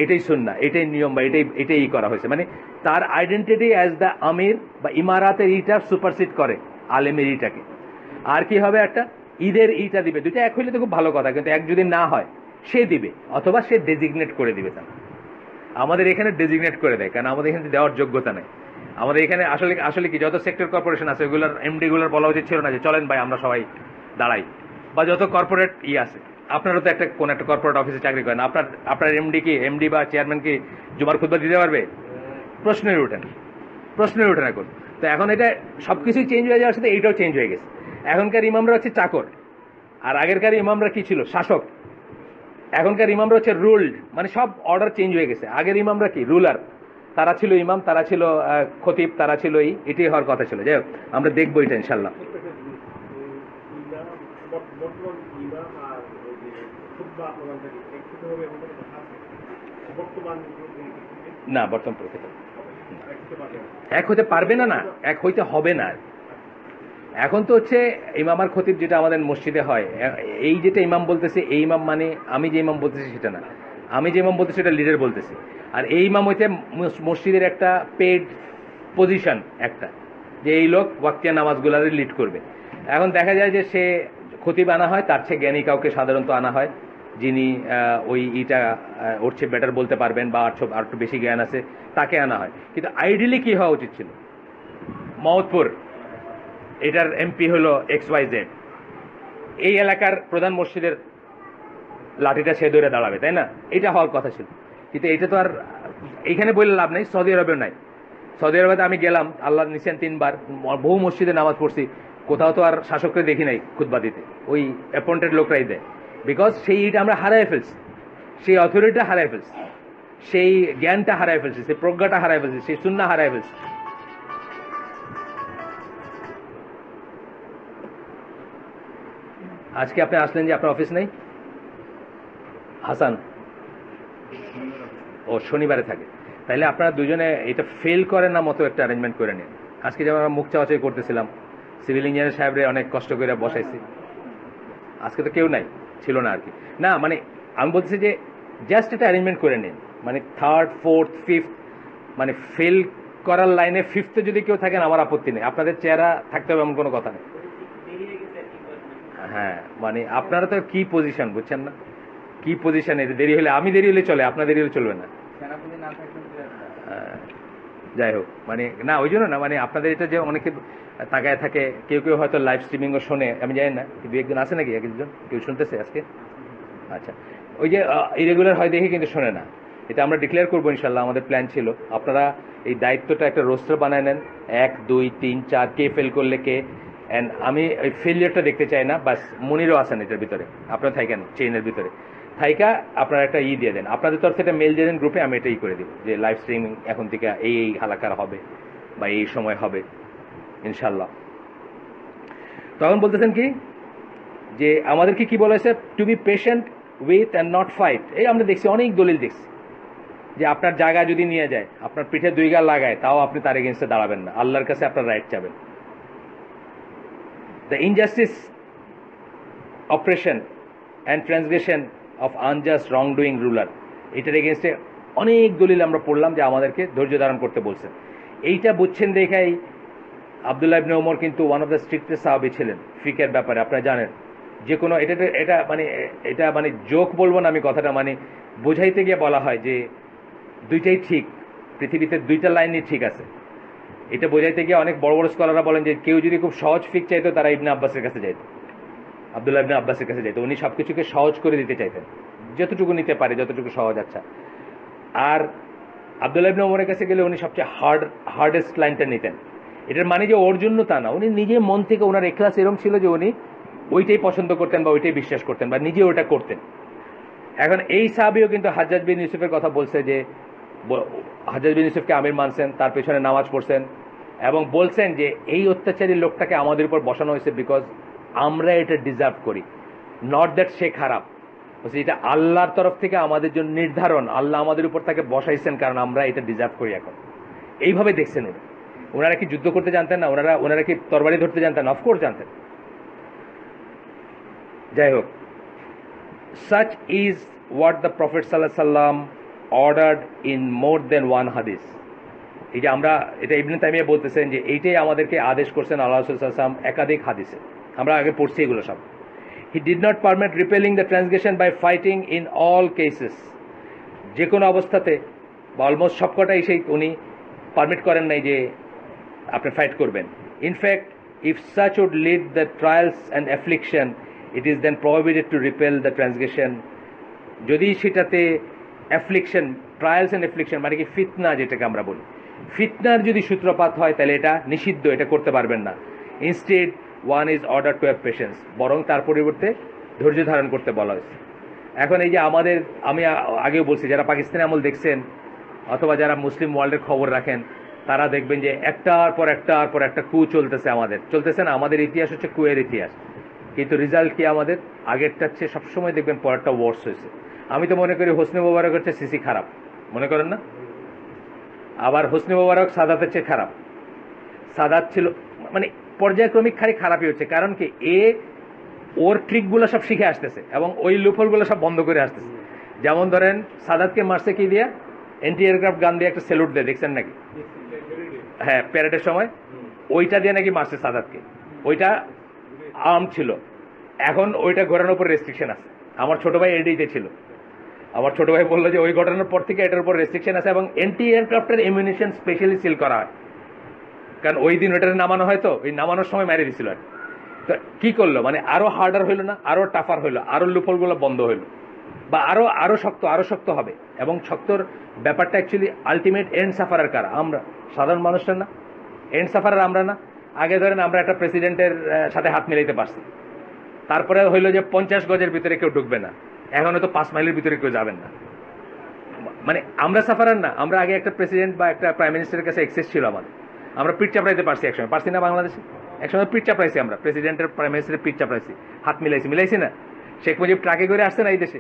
এটাই সুন্নাহ, এটাই নিয়ম, বা এটাই করা হয়েছে। মানে তার আইডেন্টিটি অ্যাজ দ্য আমির বা ইমারাতের ইটা সুপারসিড করে আলেমের ইটাকে। আর কি হবে? একটা ঈদের ইটা দিবে, দুইটা এক হইলে তো খুব ভালো কথা, কিন্তু এক যদি না হয় সে দিবে, অথবা সে ডেজিগনেট করে দিবে। তা আমাদের এখানে ডেজিগনেট করে দেয়, কারণ আমাদের এখানে দেওয়ার যোগ্যতা নেই। আমাদের এখানে আসলে কি, যত সেক্টর কর্পোরেশন আছে ওইগুলোর এমডি গুলোর বলা উচিত ছিল না যে চলেন ভাই আমরা সবাই দাঁড়াই, বা যত কর্পোরেট আছে, আপনারও তো কোন একটা কর্পোরেট অফিসে চাকরি করেন, আপনার এমডি বা চেয়ারম্যান কি জুমার খুতবা দিতে পারবে? প্রশ্নের ওঠে না এখন। তো এখন এটা সবকিছুই চেঞ্জ হয়ে যাওয়ার সাথে এইটাও চেঞ্জ হয়ে গেছে। এখনকার ইমামরা হচ্ছে চাকর, আর আগেরকার ইমামরা কি ছিল? শাসক। এখনকার ইমামরা হচ্ছে রুলড, মানে সব অর্ডার চেঞ্জ হয়ে গেছে। আগের ইমামরা কি? রুলার, তারা ছিল ইমাম, তারা ছিল খতিব, তারা ছিল এটাই হওয়ার কথা ছিল। যাই হোক, আমরা দেখবো এটা ইনশাল্লাহ। না, বর্তমান পরিস্থিতি এক হতে পারবে না, না এক হইতে হবে না। এখন তো হচ্ছে ইমাম আর খতিব যেটা আমাদের মসজিদে হয়, এই যেটা ইমাম বলতেছে এই ইমাম মানে আমি যে ইমাম বলতেছি সেটা না, আমি যে ইমাম বলতেছি সেটা লিডার বলতেছি। আর এই ইমাম হইতে মসজিদের একটা পেড পজিশন, একটা যে এই লোক ওয়াক্তিয়া নামাজগুলারে লিড করবে। এখন দেখা যায় যে সে খতিব আনা হয়, তার চেয়ে জ্ঞানী কাউকে সাধারণত আনা হয়, যিনি ওই ওর চেয়ে বেটার বলতে পারবেন বা আর একটু বেশি জ্ঞান আছে, তাকে আনা হয়। কিন্তু আইডিয়ালি কি হওয়া উচিত ছিল, মহৎপুর এটার এমপি হলো XYZ, এই এলাকার প্রধান মসজিদের লাঠিটা সে ধরে দাঁড়াবে, তাই না? এটা হওয়ার কথা ছিল। কিন্তু এটা তো আর এইখানে বললে লাভ নেই, সৌদি আরবেও নাই। সৌদি আরবে আমি গেলাম, আল্লাহ নিছেন 3 বার, বহু মসজিদে নামাজ পড়ছি, কোথাও তো আর শাসককে দেখি নাই খুতবা দিতে, ওই অ্যাপয়েন্টেড লোকরাই দেয়। বিকজ সেই এটা আমরা হারাই ফেলছি, সেই অথরিটিটা হারাই ফেলছি, সেই জ্ঞানটা হারাই ফেলছি, সেই প্রজ্ঞাটা হারাই ফেলছি, সেই সুন্নাহ হারাই ফেলছি। আজকে আপনি আসলেন যে আপনার অফিস নেই, হাসান ও শনিবারে থাকে, তাইলে আপনারা দুজনে এটা ফেল করেন না মতো একটা অ্যারেঞ্জমেন্ট করে নিন। আজকে যেমন আমরা মুখ চাওয়াচাই করতেছিলাম, সিভিল ইঞ্জিনিয়ার সাহেবরে অনেক কষ্ট করে বসাইছি, আজকে তো কেউ নাই, ছিল না আর কি। না মানে আমি বলতেছি যে জাস্ট এটা অ্যারেঞ্জমেন্ট করে নিন, মানে 3rd 4th 5th, মানে ফেল করার লাইনে 5th যদি কেউ থাকেন আমার আপত্তি নেই, আপনাদের চেহারা থাকতে হবে এমন কোনো কথা নেই। হ্যাঁ, মানে আপনারা তো কি পজিশন বুঝছেন না, কি পজিশন, এটা দেরি হলে আমি দেরি হলে চলে, আপনার দেরি হলে চলবে না। যাই হোক, মানে না ওই জন্য না, মানে আপনাদের এটা যে অনেকে তাকায় থাকে, কেউ কেউ হয়তো লাইভ স্ট্রিমিংও শোনে, আমি জানি না, দু একজন আছে নাকি, একজন কেউ শুনতেছে আজকে? আচ্ছা, ওই যে ইরেগুলার হয় দেখে কিন্তু শোনে না, এটা আমরা ডিক্লেয়ার করবো ইনশাল্লাহ। আমাদের প্ল্যান ছিল আপনারা এই দায়িত্বটা একটা রোস্টার বানায় নেন, 1 2 3 4 কে ফেল করলে কে, অ্যান্ড আমি ওই ফেলিয়ারটা দেখতে চাই না, বাস মনিরও আছেন এটার ভিতরে, আপনারা থাকেন চেইনের ভিতরে থাইকা, আপনারা একটা দিয়ে দেন, আপনাদের তরফ থেকে মেল দিয়ে দেন গ্রুপে, আমি এটাই করে দিব যে লাইভ স্ট্রিমিং এখন থেকে এই হালাকার হবে বা এই সময় হবে ইনশাল্লাহ। তখন বলতেছেন কি যে আমাদেরকে কি বলা হয়েছে, to be patient with and not fight. এই আমরা দেখছি, অনেক দলিল দেখছি যে আপনার জায়গা যদি নিয়ে যায়, আপনার পিঠে 2 গা লাগায়, তাও আপনি তার এগেন্স্টে দাঁড়াবেন না, আল্লাহর কাছে আপনার রাইট চাবেন। The injustice, operation and ট্রান্সগ্রেশন of unjust wrong doing ruler, এটার এগেনস্টে অনেক দলিল আমরা পড়লাম যে আমাদেরকে ধৈর্য ধারণ করতে বলছেন। এইটা বুঝছেন দেখাই আব্দুল্লাহ ইবনে ওমর কিন্তু ওয়ান অফ দ্য স্ট্রিক্টেস্ট সাহাবী ছিলেন ফিকের ব্যাপারে, আপনারা জানেন। যে কোনো এটা মানে জোক বলবো না আমি কথাটা, মানে বোঝাইতে গিয়ে বলা হয় যে দুইটাই ঠিক, পৃথিবীতে 2টা লাইনই ঠিক আছে। এটা বোঝাইতে গিয়ে অনেক বড় বড় স্কলাররা বলেন যে কেউ যদি খুব সহজ ফিক চাইতো, তারা ইবনে আব্বাসের কাছে যাইতো, আব্দুল্লাহ ইবনে আব্বাসের কাছে যাইতো। উনি সবকিছুকে সহজ করে দিতে চাইতেন, যতটুকু নিতে পারে, যতটুকু সহজ। আচ্ছা, আর আব্দুল্লাহ ইবনে ওমরের কাছে গেলে উনি সবচেয়ে হার্ডেস্ট লাইনটা নিতেন। এটার মানে যে ওর জন্য তা না, উনি নিজে মন থেকে, ওনার ইখলাস এরকম ছিল যে উনি ওইটাই পছন্দ করতেন বা ওইটাই বিশ্বাস করতেন বা নিজে ওটা করতেন। এখন এই সাহাবীও কিন্তু হাজ্জাজ বিন ইউসুফের কথা বলছে যে হাজ্জাজ বিন ইউসুফকে আমির মানছেন, তার পেছনে নামাজ পড়ছেন এবং বলছেন যে এই অত্যাচারী লোকটাকে আমাদের উপর বসানো হয়েছে বিকজ আমরা এটা ডিজার্ভ করি, নট দ্যাট সে খারাপ, এটা আল্লাহর তরফ থেকে আমাদের জন্য নির্ধারণ, আল্লাহ আমাদের উপর তাকে বসাইছেন কারণ আমরা এটা ডিজার্ভ করি। এখন এইভাবে দেখছেন উনি। ওনারা কি যুদ্ধ করতে জানতেন না? ওনারা কি তরবারি ধরতে জানতেন? অফকোর্স জানতেন। যাই হোক, such is what the Prophet ﷺ ordered in more than one hadith. এই যে আমরা এটা ইবনে তাইমিয়া বলতেছেন যে এইটাই আমাদেরকে আদেশ করছেন আল্লাহ রাসূল সাল্লাল্লাহু আলাইহি ওয়াসাল্লাম একাধিক হাদিসে, আমরা আগে পড়ছি এগুলো সব। He did not permit repelling the transgression by fighting in all cases. যে কোনো অবস্থাতে বা অলমোস্ট সবকটাই সেই উনি পারমিট করেন নাই যে আপনি ফাইট করবেন। In fact if such would lead the trials and affliction, it is then prohibited to repel the transgression. যদি সেটাতে অ্যাফ্লিকশন, ট্রায়ালস অ্যান্ড অ্যাফ্লিকশন মানে কি ফিতনা, যেটাকে আমরা বলি, ফিতনার যদি সূত্রপাত হয় তাহলে এটা নিষিদ্ধ, এটা করতে পারবেন না। Instead one is order to have patience, বরং তার পরিবর্তে ধৈর্য ধারণ করতে বলা হয়েছে। এখন এই যে আমাদের, আমি আগেও বলছি, যারা পাকিস্তানি আমল দেখছেন অথবা যারা মুসলিম ওয়ার্ল্ডের খবর রাখেন তারা দেখবেন যে একটার পর একটা কু চলতেছে, চলতেছে না, আমাদের ইতিহাস হচ্ছে কুয়ের ইতিহাস। কিন্তু রেজাল্ট কি আমাদের আগেরটার চেয়ে সবসময় দেখবেন পরেরটা ওয়ার্স হয়েছে। আমি তো মনে করি হোসনি মোবারক হচ্ছে সিসি খারাপ, মনে করেন না? আবার হোসনি মোবারক সাদাতের চেয়ে খারাপ। সাদাত ছিল মানে পর্যায়ক্রমিক খালি খারাপই হচ্ছে, কারণ কি ওর ট্রিকগুলো সব শিখে আসতেছে এবং ওই লুফলগুলো সব বন্ধ করে আসতেছে। যেমন ধরেন সাদাতকে মারছে কি দিয়া, এন্টি এয়ারক্রাফট গান দিয়ে একটা স্যালুট দেয়, দেখছেন নাকি? হ্যাঁ, প্যারেডের সময় ওইটা দিয়ে নাকি মারছে সাদাতকে। ওইটা আর্ম ছিল। এখন ওইটা ঘোরানোর উপর রেস্ট্রিকশন আছে। আমার ছোট ভাই এডিতে ছিল, আমার ছোট ভাই বললো যে ওই ঘটনার পর থেকে এটার উপর রেস্ট্রিকশন আছে এবং এন্টি এয়ারক্রাফটের এমিউনিশন স্পেশালি সিল করা হয়, কারণ ওই দিন ওইটা নামানো হয়, তো ওই নামানোর সময় মেরে দিছিল আর। তো কি করলো, মানে আরো হার্ডার হইলো না, আরো টাফার হইলো, আরো লুফলগুলো বন্ধ হইলো, বা আরো শক্ত হবে। এবং শক্তর ব্যাপারটা অ্যাকচুয়ালি আলটিমেট এন্ড সাফারার কারা? আমরা সাধারণ মানুষের না, এন্ড সাফারার আমরা না। আগে ধরেন আমরা একটা প্রেসিডেন্টের সাথে হাত মিলাইতে পারছি, তারপরে হইলো যে 50 গজের ভিতরে কেউ ঢুকবে না, এখন হয়তো 5 মাইলের ভিতরে কেউ যাবেন না। মানে আমরা সাফারার না, আমরা আগে একটা প্রেসিডেন্ট বা একটা প্রাইম মিনিস্টারের কাছে এক্সেস ছিল আমাদের, আমরা পিঠ চাপড়াইতে পারছি একসময়, পারছি না বাংলাদেশে? একসময় পিঠ চাপড়াইছি আমরা, প্রেসিডেন্টের প্রাইম মিনিস্টারের পিঠ চাপড়াইছি, হাত মিলাইছি না? শেখ মুজিব ট্রাকে করে আসছে না এই দেশে,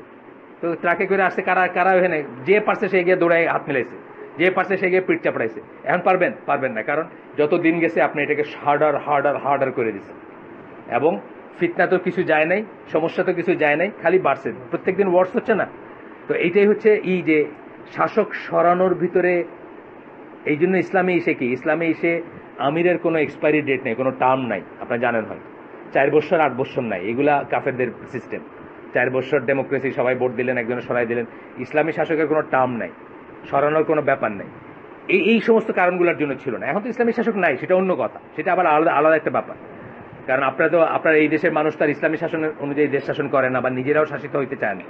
তো ট্রাকে করে আসছে কারা ওখানে, যে পারছে সে গিয়ে দৌড়ায় হাত মিলাইছে, যে পারছে সে গিয়ে পিঠ চাপড়াইছে। এখন পারবেন না, কারণ যত দিন গেছে আপনি এটাকে হার্ডার করে দিচ্ছেন। এবং ফিতনা তো কিছু যায় নাই, সমস্যা তো কিছু যায় নাই, খালি বাড়ছে, প্রত্যেকদিন ওয়ার্স হচ্ছে না। তো এইটাই হচ্ছে যে শাসক সরানোর ভিতরে। এই জন্য ইসলামে এসে আমিরের কোনো এক্সপায়ারি ডেট নেই, কোনো টার্ম নাই, আপনারা জানেন হয়তো। 4 বছর 8 বছর নাই, এগুলা কাফেরদের সিস্টেম। 4 বছর ডেমোক্রেসি, সবাই ভোট দিলেন, একজনে সরাই দিলেন। ইসলামী শাসকের কোনো টার্ম নাই, সরানোর কোনো ব্যাপার নাই। এই সমস্ত কারণগুলোর জন্য ছিল না। এখন তো ইসলামী শাসক নাই, সেটা অন্য কথা, সেটা আবার আলাদা একটা ব্যাপার। কারণ আপনার এই দেশের মানুষ তার ইসলামী শাসনের অনুযায়ী দেশ শাসন করে না, বা নিজেরাও শাসিত হইতে চায় না।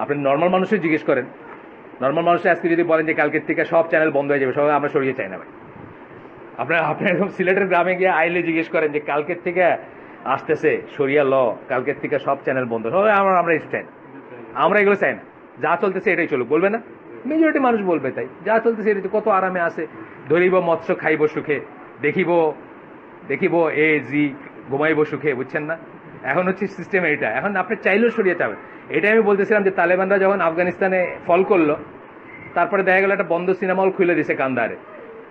আপনি নর্মাল মানুষের জিজ্ঞেস করেন, নর্মাল মানুষের আজকে যদি বলেন যে কালকের থেকে সব চ্যানেল বন্ধ হয়ে যাবে, সবাই আমরা সরিয়ে চাই না ভাই। আপনার এরকম সিলেটের গ্রামে গিয়ে আইলে জিজ্ঞেস করেন যে কালকের থেকে আসতেছে সরিয়া ল, কালকের থেকে সব চ্যানেল বন্ধ, সবাই আমরা এসব চাই না, আমরা এগুলো চাই না, যা চলতেছে এটাই চলুক, বলবে না? মেজরিটি মানুষ বলবে তাই, যা চলতেছে এটাই, কত আরামে আছে, ধরিব মৎস্য খাইব সুখে, দেখিব ঘুমাইব সুখে, বুঝছেন না? এখন হচ্ছে সিস্টেম এইটা। এখন আপনি চাইলেও সরিয়ে যাবেন। এটাই আমি বলতেছিলাম যে তালেবানরা যখন আফগানিস্তানে ফল করলো, তারপরে দেখা গেল একটা বন্ধ সিনেমা হল খুলে দিছে কান্দাহারে।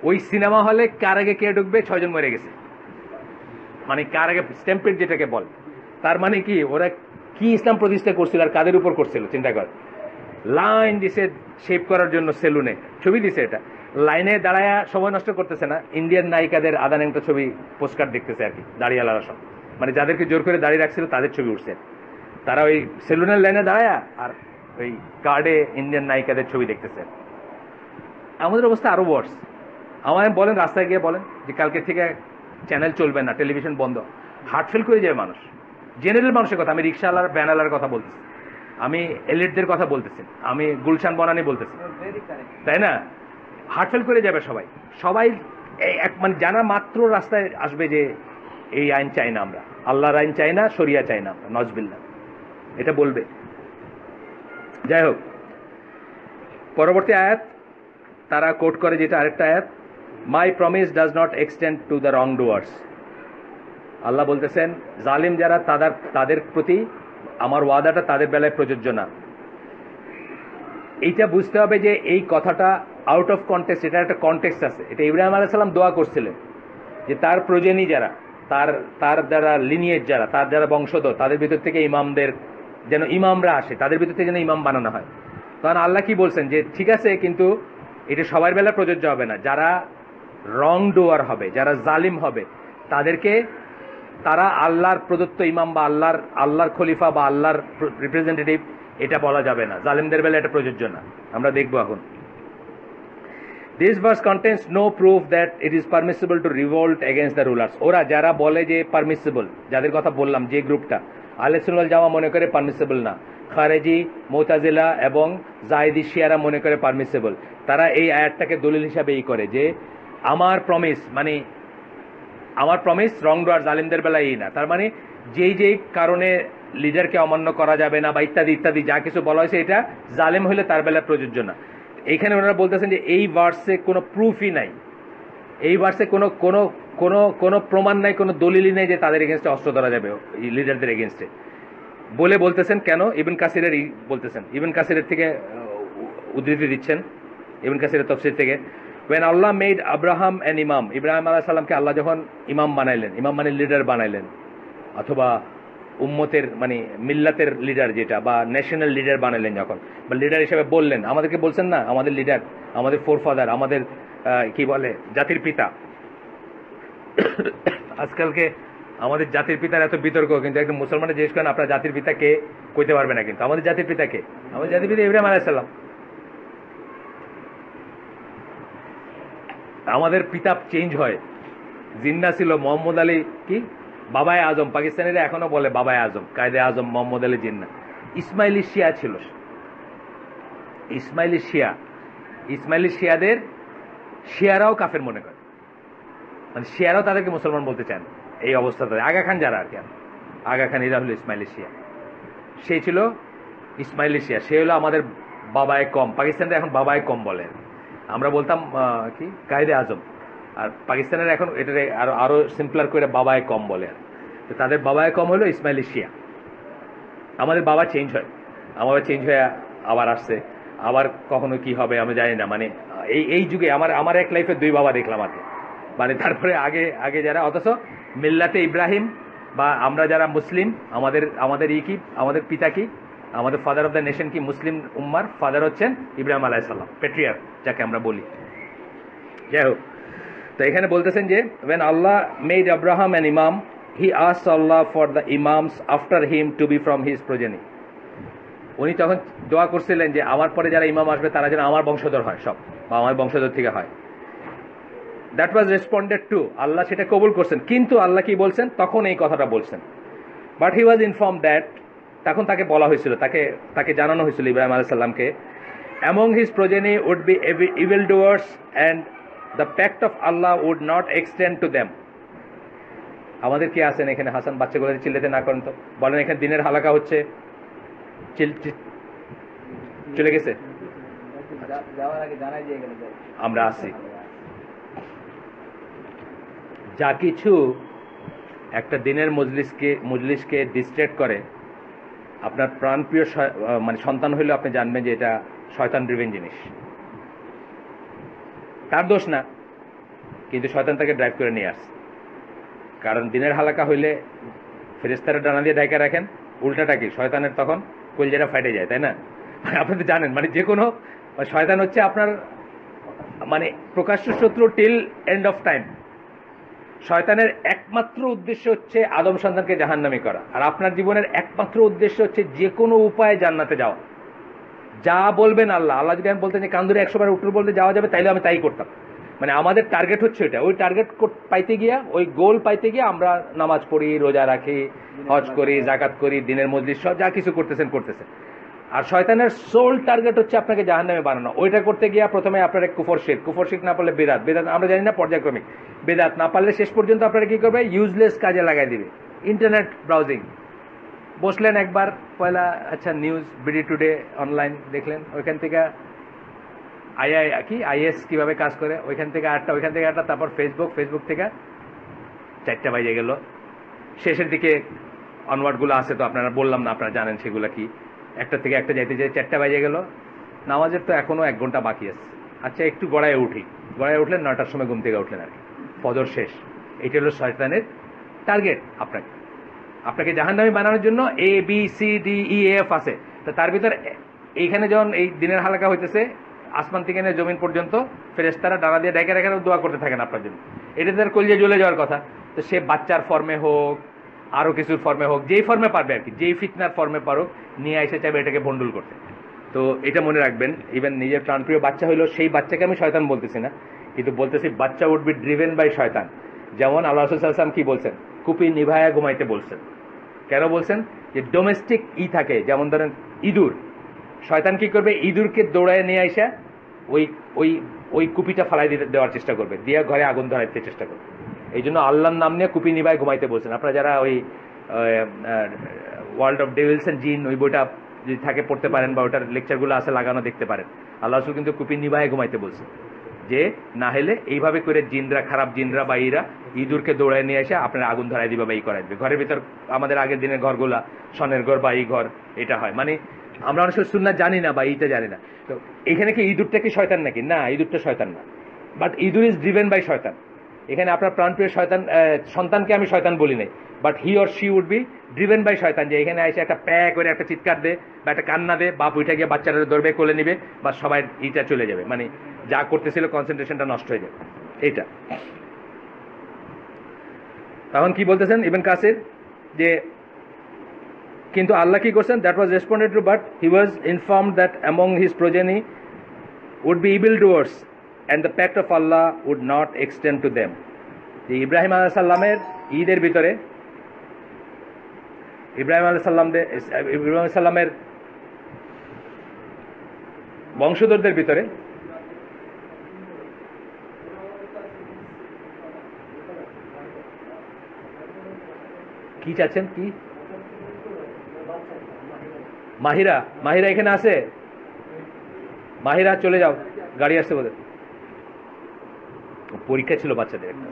ওই সিনেমা হলে কার আগে কে ঢুকবে 6 জন মরে গেছে, মানে কার আগে স্ট্যাম্পেড যেটাকে বল। তার মানে কি ওরা কি ইসলাম প্রতিষ্ঠা করছিল আর কাদের উপর করছিল চিন্তা কর। লাইন দিছে শেপ করার জন্য, সেলুনে ছবি দিছে, এটা লাইনে দাঁড়ায় সময় নষ্ট করতেছে না, ইন্ডিয়ান নায়িকাদের আদান একটা ছবি পোস্টকার্ড দেখতেছে আর কি, দাঁড়িয়ালারা সব, মানে যাদেরকে জোর করে দাঁড়িয়ে রাখছিল তাদের ছবি উঠছে, তারা ওই সেলুনের লাইনে দাঁড়ায় আর ওই কার্ডে ইন্ডিয়ান নায়িকাদের ছবি দেখতেছে। আমাদের অবস্থা আরো ওয়ার্স। আমায় বলেন, রাস্তায় গিয়ে বলেন যে কালকে থেকে চ্যানেল চলবে না, টেলিভিশন বন্ধ, হার্ট ফেল করে যাবে মানুষ। জেনারেল মানুষের কথা, আমি রিক্সাওয়ালার ভ্যানওয়ালার কথা বলতেছি, আমি এলিটদের কথা বলতেছি, আমি গুলশান বনানি বলতেছি, তাই না? হার্ট ফেল করে যাবে সবাই মানে জানা মাত্র রাস্তায় আসবে যে এই আইন চাই না আমরা, আল্লাহর আইন চাই না, শরিয়া চাই না আমরা, নজবিল্লাহ, এটা বলবে। যাই হোক, পরবর্তী আয়াত তারা কোট করে যেটা, আরেকটা আয়াত, my promise does not extend to the wrongdoers. Allah বলতেছেন জালিম যারা তাদের প্রতি আমার ওয়াদাটা তাদের বেলায় প্রযোজ্য না। এইটা বুঝতে হবে যে এই কথাটা আউট অফ কনটেক্সট, এটা একটা কনটেক্সট আছে। এটা ইব্রাহিম আলাইহিস সালাম দোয়া করছিলেন যে তার প্রজেনী যারা, তার যারা লিনিয়েজ যারা, তার যারা বংশধর, তাদের ভিতর থেকে ইমামদের যেন ইমামরা আসে, তাদের ভিতর থেকে যেন ইমাম বানানো হয়। কারণ আল্লাহ কি বলছেন যে ঠিক আছে, কিন্তু এটা সবার বেলা প্রযোজ্য হবে না। যারা রং ডুয়ার হবে, যারা জালিম হবে, তারা আল্লাহর প্রদত্ত ইমাম বা আল্লাহর খলিফা বা আল্লাহর রিপ্রেজেন্টেটিভ, এটা বলা যাবে না। জালিমদের বেলা এটা প্রযোজ্য না। আমরা দেখব এখন। This verse contains no proof that it is permissible to revolt against the rulers. ওরা যারা বলে যে পারমিসিবল, যাদের কথা বললাম, যে গ্রুপটা, আহলে সুন্নাত ওয়াল জামাত মনে করে পারমিসিবল না, খারেজি, মুতাজিলা এবং জায়দি শিয়ারা মনে করে পারমিসিবল। তারা এই আয়াতটাকে দলিল হিসাবে করে যে আমার প্রমিস রং ডুয়ার জালিমদের বেলায় এই না। তার মানে যেই কারণে লিডারকে অমান্য করা যাবে না বা ইত্যাদি ইত্যাদি যা কিছু বলা হয়েছে, এটা জালিম হলে তার বেলায় প্রযোজ্য না। এইখানে ওনারা বলতেছেন যে এই ভার্সে কোনো প্রুফই নাই, এই ভার্সে কোনো কোনো কোনো কোনো প্রমাণ নাই, কোনো দলিলই নেই যে তাদের এগেনস্টে অস্ত্র ধরা যাবে, লিডারদের এগেনস্টে বলে বলতেছেন। কেন? ইবন কাসিরের বলতেছেন, ইবন কাসিরের থেকে উদ্ধৃতি দিচ্ছেন, ইবন কাসিরের তফসির থেকে। when Allah made Abraham an imam, Ibrahim আলাইহিস সালামকে আল্লাহ যখন ইমাম বানাইলেন, ইমাম মানে লিডার বানাইলেন, অথবা উম্মতের মানে মিল্লাতের লিডার যেটা, বা ন্যাশনাল লিডার বানাইলেন যখন, বা লিডার হিসেবে বললেন, আমাদেরকে বলছেন না আমাদের লিডার, আমাদের ফোরফাদার, আমাদের কি বলে জাতির পিতা। আজকালকে আমাদের জাতির পিতার এত বিতর্ক, কিন্তু একজন মুসলমানের জিজ্ঞেস করেন আপনার জাতির পিতা কে, কইতে পারবে না। কিন্তু আমাদের জাতির পিতা কে? আমাদের জাতির পিতা ইব্রাহিম আলাইহিস সালাম। আমাদের পিতা চেঞ্জ হয়। জিন্না ছিল মোহাম্মদ আলী কি বাবায় আজম, পাকিস্তানিরা এখনো বলে বাবায় আজম, কায়দে আজম মোহাম্মদ আলী জিন্না। ইসমাইলি শিয়া ছিল, ইসমাইলি শিয়া, ইসমাইলি শিয়াদের শিয়ারাও কাফের মনে করে, মানে শিয়ারাও তাদেরকে মুসলমান বলতে চান। এই অবস্থাতে আগা খান যারা আর কি, আগা খান এরা হলো ইসমাইলি শিয়া। সে ছিল ইসমাইলি শিয়া, সে হলো আমাদের বাবায় কম। পাকিস্তানরা এখন বাবায় কম বলে, আমরা বলতাম কি কায়দে আজম, আর পাকিস্তানের এখন এটা আরো সিম্পলার করে বাবায় কম বলে। আর তো তাদের বাবায় কম হলো ইসমাইলি শিয়া। আমাদের বাবা চেঞ্জ হয়, আমার চেঞ্জ হয়ে আবার আসছে, আবার কখনো কি হবে আমি জানি না। মানে এই যুগে আমার এক লাইফে দুই বাবা দেখলাম আর কি। মানে তারপরে আগে যারা, অথচ মিল্লাতে ইব্রাহিম বা আমরা যারা মুসলিম, আমাদের কি আমাদের পিতা কি, আমাদের ফাদার অফ দ্য নেশন কি, মুসলিম উম্মার ফাদার হচ্ছেন ইব্রাহিম আলাইহিস সালাম, পেট্রিয়ার যাকে আমরা বলি। যাই হোক, তো এখানে বলতেছেন যে when Allah made Abraham an imam, he asked Allah for the imams after him to be from his progeny. উনি তখন দোয়া করছিলেন যে আমার পরে যারা ইমাম আসবে তারা যেন আমার বংশধর হয়, সব বা আমার বংশধর থেকে হয়। দ্যাট ওয়াজ রেসপন্ডেড টু, আল্লাহ সেটা কবুল করছেন। কিন্তু আল্লাহ কি বলছেন তখন এই কথাটা বলছেন, but he was inform that, তখন তাকে বলা হয়েছিল, তাকে জানানো হয়েছিল ইব্রাহিম আলাইহিস সালামকে, among his progeny would be evil doers and the pact of Allah would not extend to them. আমাদের কি আছেন এখানে? হাসান বাচ্চাগুলো চিল্লাতে না করেন তো, বলেন এখানে দিনের হালাকা হচ্ছে, চলে গেছে, আমরা আসি। যা কিছু একটা দিনের মজলিসকে ডিস্ট্র্যাক্ট করে, আপনার প্রাণপ্রিয় মানে সন্তান হইলেও আপনি জানবেন যে এটা শয়তান ড্রিভেন জিনিস। তার দোষ না, কিন্তু শয়তান তাকে ড্রাইভ করে নিয়ে আসে। কারণ দিনের হালাকা হইলে ফেরেশতারা ডানা দিয়ে ঢাকা রাখেন, উল্টাটা কি শয়তানের তখন কলজেরা ফাটে যায়, তাই না? আপনি তো জানেন, মানে যে কোনো শয়তান হচ্ছে আপনার মানে প্রকাশ্য শত্রু টিল এন্ড অফ টাইম। শয়তানের একমাত্র উদ্দেশ্য হচ্ছে আদম সন্তানকে জাহান্নামী করা, আর আপনার জীবনের একমাত্র উদ্দেশ্য হচ্ছে যে কোনো উপায়ে জান্নাতে যাওয়া। যা বলবেন আল্লাহ যদি আমি বলতেন যে কান্দুরে 100 বার উত্তর বলতে যাওয়া যাবে, তাইলে আমি তাই করতাম। মানে আমাদের টার্গেট হচ্ছে ওইটা, ওই টার্গেট পাইতে গিয়া, ওই গোল পাইতে গিয়ে আমরা নামাজ পড়ি, রোজা রাখি, হজ করি, জাকাত করি, দিনের মজলিস সব যা কিছু করতেছেন। আর শয়তানের সোল টার্গেট হচ্ছে আপনাকে জাহান্নামে বানানো। ওইটা করতে গিয়া প্রথমে আপনার কুফর শিরক না পারলে বেদাত আমরা জানি না পর্যায়ক্রমিক, বেদাত না পারলে শেষ পর্যন্ত আপনারা কি করবে, ইউজলেস কাজে লাগাই দিবে। ইন্টারনেট ব্রাউজিং, বসলেন একবার পয়লা, আচ্ছা নিউজ বিডি টুডে অনলাইন দেখলেন, ওইখান থেকে আইএস কিভাবে কাজ করে, ওইখান থেকে আটটা, তারপর ফেসবুক থেকে 4টা বাজে গেল। শেষের দিকে অনওয়ার্ডগুলো আছে তো আপনারা বললাম না, আপনারা জানেন সেগুলো কি। একটা থেকে একটা যাইতে 4টা বাজে গেল, নামাজের তো এখনো 1 ঘন্টা বাকি আছে। আচ্ছা একটু গড়ায় উঠলেন 9টার সময় ঘুম থেকে উঠলেন আর কি, ফজর শেষ। এইটা হলো শয়তানের টার্গেট, আপনাকে জাহান্নামী বানানোর জন্য ABCDEF আছে। তো তার ভিতর এইখানে যখন এই দিনের হালকা হইতেছে, আসমান থেকে নিয়ে জমিন পর্যন্ত ফেরেশতারা ডানা দিয়ে ঢেকে রেখে দোয়া করতে থাকেন আপনার জন্য। এটা তার কলিজে জ্বলে যাওয়ার কথা। তো সে বাচ্চার ফর্মে হোক, আরো কিছুর ফর্মে হোক, যেই ফর্মে পারবে আর কি, যেই ফিতনার ফর্মে পারুক, নিয়ে এসে চাইবে এটাকে বন্ডুল করতে। তো এটা মনে রাখবেন, ইভেন নিজের প্রাণপ্রিয় বাচ্চা হইলো, সেই বাচ্চাকে আমি শয়তান বলতেছি না, কিন্তু বলতেছি বাচ্চা উড বি ড্রিভেন বাই শয়তান। যেমন আল্লাহ রাসূল সাল্লাল্লাহু আলাইহি ওয়াসাল্লাম কি বলছেন, কুপি নিভায়া ঘুমাইতে বলছেন। কেন বলছেন? যে ডোমেস্টিক থাকে, যেমন ধরেন ইঁদুর, শয়তান কি করবে, ইঁদুরকে দৌড়ায় নিয়ে আসা ওই কুপিটা ফালাই দেওয়ার চেষ্টা করবে, দিয়ে ঘরে আগুন ধরাইতে চেষ্টা করবে। এই জন্য আল্লাহর নাম নিয়ে কুপি নিভায় ঘুমাইতে বলছেন। আপনারা যারা ওই ওয়ার্ল্ড অফ ডেভিলস এন্ড জিন ওই বইটা যদি থাকে পড়তে পারেন, বা ওটার লেকচারগুলো আছে লাগানো, দেখতে পারেন। আল্লাহ রাসূল কিন্তু কুপি নিভায়ে ঘুমাইতে বলছে, যে না হলে এইভাবে করে জিনরা, খারাপ জিনরা বা ইরা ইঁদুরকে দৌড়ায় নিয়ে এসে আপনার আগুন ধরাই দিবে বা এই করাই দিবে। ঘরের ভিতর আমাদের আগের দিনের ঘরগুলা সনের ঘর বা এই ঘর, এটা হয়। মানে আমরা অনেক সময় সুন্নাত জানি না বা এইটা জানি না। তো এখানে কি ইঁদুরটা কি শয়তান নাকি? না, ইঁদুরটা শয়তান না, বাট ইঁদুর ইজ ড্রিভেন বাই শয়তান। এখানে আপনার প্রাণপ্রিয় শয়তান সন্তানকে আমি শয়তান বলি নাই, but he or she would be driven by শয়তান, যে এখানে এসে একটা প্যা করে একটা চিৎকার দে বা একটা কান্না দে, বাপ উঠে গিয়ে বাচ্চাটা ধরবে, কোলে নিবে, বা সবাই ইটা চলে যাবে, মানে যা করতেছিল কনসেন্ট্রেশনটা নষ্ট হয়ে যাবে, এইটা। তখন কি বলতেছেন ইবনে কাসির, যে কিন্তু আল্লাহ কি করছেন, that was responded two, but he was informed that among his প্রজেনি would be evil doers and the pact of Allah would not extend to them. যে ইব্রাহিম আলাইহিস সালামের ঈদের ভিতরে, ইব্রাহিম আলাইহিস সালামের বংশধরদের ভিতরে কি চাচ্ছেন? কি মাহিরা? মাহিরা এখানে আছে? মাহিরা চলে যাও, গাড়ি আসছে বলে। পরীক্ষা ছিল বাচ্চাদের একটা,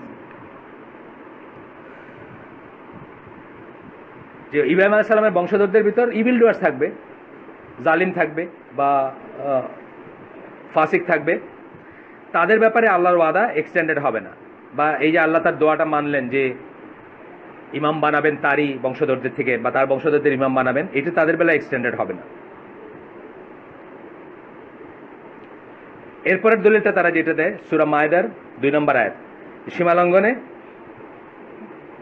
যে ইব্রাহিম আলাইহিস সালামের বংশধরদের ভিতর ইভিল ডুয়ার্স থাকবে, জালিম থাকবে বা ফাসিক থাকবে, তাদের ব্যাপারে আল্লাহর ওয়াদা এক্সটেন্ডেড হবে না। বা এই যে আল্লাহ তার দোয়াটা মানলেন যে ইমাম বানাবেন তারই বংশধরদের থেকে, বা তার বংশধরদের ইমাম বানাবেন, এটা তাদের বেলা এক্সটেন্ডেড হবে না। এরপরের দলিলটা তারা যেটা দেয় সূরা মায়েদার 2 নম্বর আয়াত, সীমালঙ্ঘনে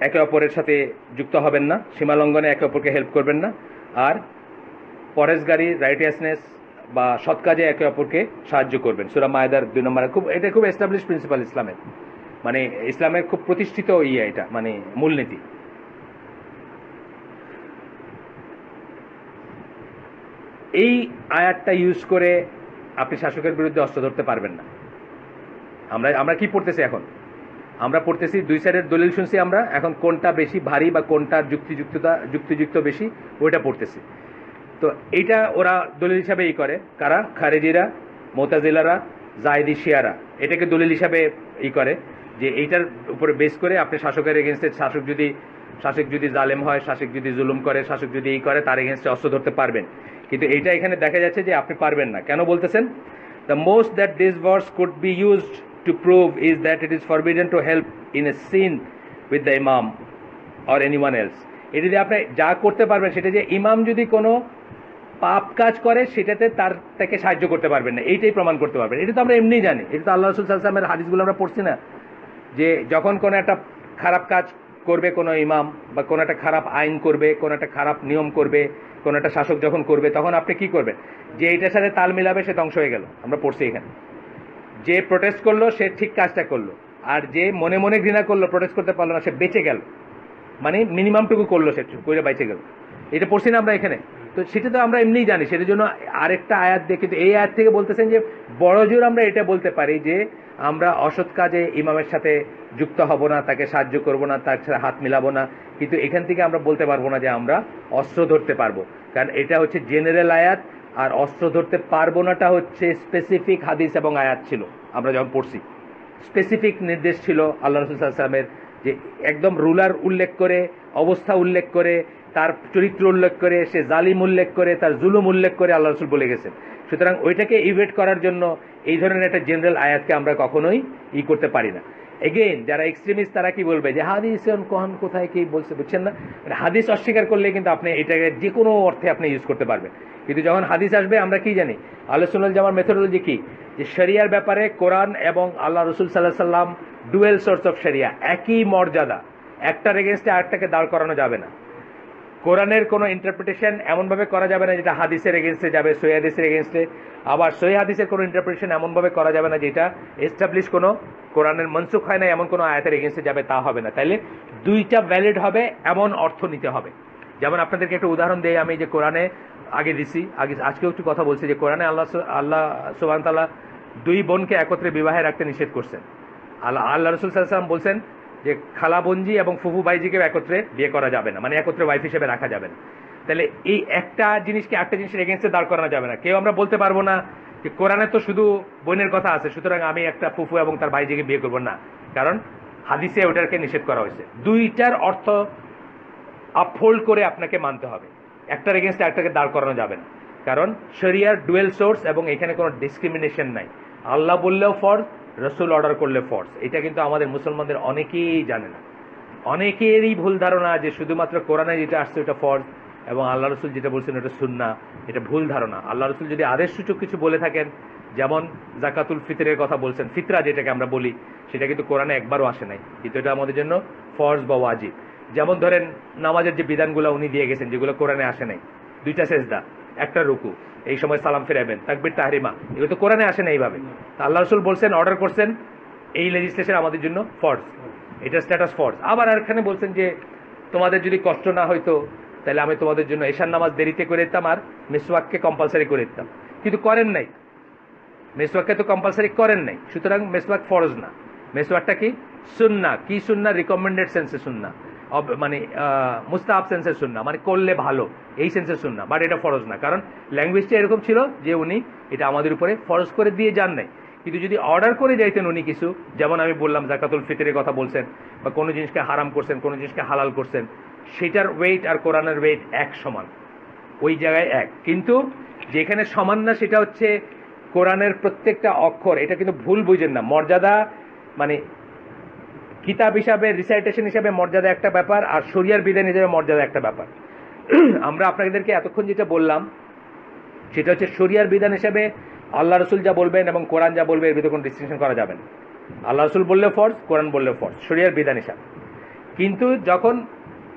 একে অপরের সাথে যুক্ত হবেন না, সীমালঙ্ঘনে একে অপরকে হেল্প করবেন না, আর পরেশগারি, রাইটিয়াসনেস বা সৎ কাজে একে অপরকে সাহায্য করবেন। সূরা মায়েদার 2 নম্বর, এটা খুব এস্টাবলিশ প্রিন্সিপাল ইসলামের, মানে ইসলামের খুব প্রতিষ্ঠিত এটা মানে মূলনীতি। এই আয়াতটা ইউজ করে আপনি শাসকের বিরুদ্ধে অস্ত্র ধরতে পারবেন না। আমরা কি পড়তেছি এখন? আমরা পড়তেছি দুই সাইডের দলিল শুনছি আমরা, এখন কোনটা বেশি ভারী বা কোনটার যুক্তিযুক্ত বেশি ওইটা পড়তেছি। তো এইটা ওরা দলিল হিসাবে করে, কারা? খারেজিরা, মুতাজিলারা, জায়দি শিয়ারা এটাকে দলিল হিসাবে করে, যে এইটার উপরে বেস করে আপনি শাসকের এগেনস্টে, শাসক যদি জালেম হয়, শাসক যদি জুলুম করে, শাসক যদি এই করে, তার এগেনস্টে অস্ত্র ধরতে পারবেন। কিন্তু এইটা এখানে দেখা যাচ্ছে যে আপনি পারবেন না। কেন বলতেছেন? The most that this verse could be used to prove is that it is forbidden to help in a sin with the imam or anyone else. এটা যে আপনি যা করতে পারবেন সেটা, যে ইমাম যদি কোনো পাপ কাজ করে সেটাতে তাকে সাহায্য করতে পারবেন না, এইটাই প্রমাণ করতে পারবেন। এটা তো আমরা এমনিই জানি, এটা তো আল্লাহ রাসূল সাল্লাল্লাহু আলাইহি ওয়াসাল্লামের হাদিসগুলো আমরা পড়ছি না, যে যখন কোনো একটা খারাপ কাজ করবে কোনো ইমাম, বা কোনো একটা খারাপ আইন করবে, কোনো একটা খারাপ নিয়ম করবে, কোনো একটা শাসক যখন করবে, তখন আপনি কি করবেন? যে এইটার সাথে তাল মিলাবে সে ধ্বংস হয়ে গেল। আমরা পড়ছি এখানে, যে প্রোটেস্ট করলো সে ঠিক কাজটা করলো, আর যে মনে মনে ঘৃণা করলো, প্রোটেস্ট করতে পারলো না, সে বেঁচে গেল, মানে মিনিমামটুকু করলো, সে করে বেঁচে গেল। এটা পড়ছি না আমরা এখানে? তো সেটা তো আমরা এমনিই জানি। সেটার জন্য আরেকটা আয়াত দিয়ে, কিন্তু এই আয়াত থেকে বলতেছেন যে বড় জোর আমরা এটা বলতে পারি যে আমরা অসৎ কাজে ইমামের সাথে যুক্ত হব না, তাকে সাহায্য করব না, তার সাথে হাত মিলাবো না, কিন্তু এখান থেকে আমরা বলতে পারবো না যে আমরা অস্ত্র ধরতে পারবো, কারণ এটা হচ্ছে জেনারেল আয়াত, আর অস্ত্র ধরতে পারবো নাটা হচ্ছে স্পেসিফিক হাদিস এবং আয়াত ছিল। আমরা যখন পড়ছি স্পেসিফিক নির্দেশ ছিল আল্লাহ রাসূল সাল্লাল্লাহু আলাইহি ওয়াসাল্লামের, যে একদম রুলার উল্লেখ করে, অবস্থা উল্লেখ করে, তার চরিত্র উল্লেখ করে, সে জালিম উল্লেখ করে, তার জুলুম উল্লেখ করে আল্লাহ রাসূল বলে গেছেন। সুতরাং ওইটাকে ইভেট করার জন্য এই ধরনের একটা জেনারেল আয়াতকে আমরা কখনোই করতে পারি না। এগেইন যারা এক্সট্রিমিস্ট তারা কি বলবে যে হাদিস কোন কোথায় কি বলছে, বুঝছেন না? হাদিস অস্বীকার করলে কিন্তু আপনি এটাকে যে কোনো অর্থে আপনি ইউজ করতে পারবেন, কিন্তু যখন হাদিস আসবে আমরা কি জানি, আহলে সুন্নাত ওয়াল জামার মেথোডোলজি কি, যে শরিয়ার ব্যাপারে কোরআন এবং আল্লাহ রাসূল সাল্লাল্লাহু আলাইহি ওয়াসাল্লাম ডুয়েল সোর্স অফ শরিয়া, একই মর্যাদা, একটার এগেইনস্টে আরেকটাকে দাঁড় করানো যাবে না। কোরআনের কোনো ইন্টারপ্রিটেশন এমনভাবে করা যাবে না যেটা হাদিসের এগেইনস্টে যাবে, সহিহ হাদিসের এগেইনস্টে, আবার সহিহ হাদিসের কোনো ইন্টারপ্রিটেশন এমনভাবে করা যাবে না যেটা এস্টাবলিশ কোনো কোরআনের মনসুখ হয় না এমন কোনো আয়াতের এগেইনস্টে যাবে, তা হবে না। তাইলে দুইটা ভ্যালিড হবে এমন অর্থ নিতে হবে। যেমন আপনাদেরকে একটা উদাহরণ দেই আমি, যে কোরআনে আগে দিছি, আজকেও একটু কথা বলছি, যে কোরআনে আল্লাহ সুবহানাহু ওয়া তাআলা দুই বোনকে একত্রে বিবাহে রাখতে নিষেধ করছেন। আল্লাহ রাসূল সাল্লাল্লাহু আলাইহি ওয়াসাল্লাম বলছেন যে খালা বোনজি এবং ফুফু ভাইজিকে একত্রে বিয়ে করা যাবে না, মানে একত্রে ওয়াইফ হিসেবে রাখা যাবে না। তাহলে এই একটা জিনিসকে একটা জিনিসের এগেনস্টে দাঁড় করানো যাবে না। কেউ আমরা বলতে পারবো না যে কোরআনে তো শুধু বোনের কথা আছে, সুতরাং আমি একটা ফুফু এবং তার ভাইজিকে বিয়ে করবো না, কারণ হাদিসে ওটাকে নিষেধ করা হয়েছে। দুইটার অর্থ আপহোল্ড করে আপনাকে মানতে হবে, একটার এগেনস্টে একটাকে দাঁড় করানো যাবে না, কারণ শরিয়ার ডুয়েল সোর্স এবং এখানে কোনো ডিসক্রিমিনেশন নাই। আল্লাহ বললেও ফরজ, রসুল অর্ডার করলে ফরজ। এটা কিন্তু আমাদের মুসলমানদের অনেকেই জানে না। অনেকেরই ভুল ধারণা যে শুধুমাত্র কোরআনে যেটা আসছে ওটা ফরজ এবং আল্লাহ রসুল যেটা বলছেন ওটা সুন্নাহ। এটা ভুল ধারণা। আল্লাহ রসুল যদি আদেশসূচক কিছু বলে থাকেন, যেমন জাকাতুল ফিতরের কথা বলছেন, ফিতরা যেটাকে আমরা বলি, সেটা কিন্তু কোরআনে একবারও আসে নাই, কিন্তু এটা আমাদের জন্য ফরজ বা ওয়াজিব। যেমন ধরেন নামাজের যে বিধানগুলো উনি দিয়ে গেছেন যেগুলো কোরআনে আসে নাই, 2টা সেজদা, একটা রুকু, এই সময় সালাম ফিরাবেন, তাকবীর তাহরিমা, এগুলো তো কোরআনে আসে না এইভাবে। আল্লাহ রসুল বলছেন, অর্ডার করছেন, এই লেজিসলেশন আমাদের জন্য ফরজ, এটা স্ট্যাটাস ফরজ। আবার এখানে বলছেন যে তোমাদের যদি কষ্ট না হইতো তাহলে আমি তোমাদের জন্য এশার নামাজ দেরিতে করে দিতাম আর মিসওয়াককে কম্পালসারি করে দিতাম, কিন্তু করেন নাই। মিসওয়াককে তো কম্পালসারি করেন নাই, সুতরাং মিসওয়াক ফরজ না। মিসওয়াকটা কি? সুন্নাহ। কি সুন্নাহ? রিকমেন্ডেড সেন্সে সুন্নাহ, মানে মুস্তাহাব সেন্সের সুন্নাহ, মানে করলে ভালো এই সেন্সের সুন্নাহ, বাট এটা ফরজ না। কারণ ল্যাঙ্গুয়েজটা এরকম ছিল যে উনি এটা আমাদের উপরে ফরজ করে দিয়ে যান নাই। কিন্তু যদি অর্ডার করে যাইতেন উনি কিছু, যেমন আমি বললাম জাকাতুল ফিতরের কথা বলছেন, বা কোনো জিনিসকে হারাম করছেন, কোনো জিনিসকে হালাল করছেন, সেটার ওয়েট আর কোরআনের ওয়েট এক সমান, ওই জায়গায় এক। কিন্তু যেখানে সমান না সেটা হচ্ছে কোরআনের প্রত্যেকটা অক্ষর। এটা কিন্তু ভুল বুঝেন না। মর্যাদা মানে কিতাব হিসাবে, রিসাইটেশন হিসাবে মর্যাদা একটা ব্যাপার, আর শরিয়ার বিধান হিসাবে মর্যাদা একটা ব্যাপার। আমরা আপনাদেরকে এতক্ষণ যেটা বললাম সেটা হচ্ছে শরিয়ার বিধান হিসাবে আল্লাহ রসুল যা বলবেন এবং কোরআন যা বলবে এর ভিতরে কোনো ডিসটিংশন করা যাবে না। আল্লাহ রসুল বললে ফরজ, কোরআন বললে ফরজ, শরিয়ার বিধান হিসাবে। কিন্তু যখন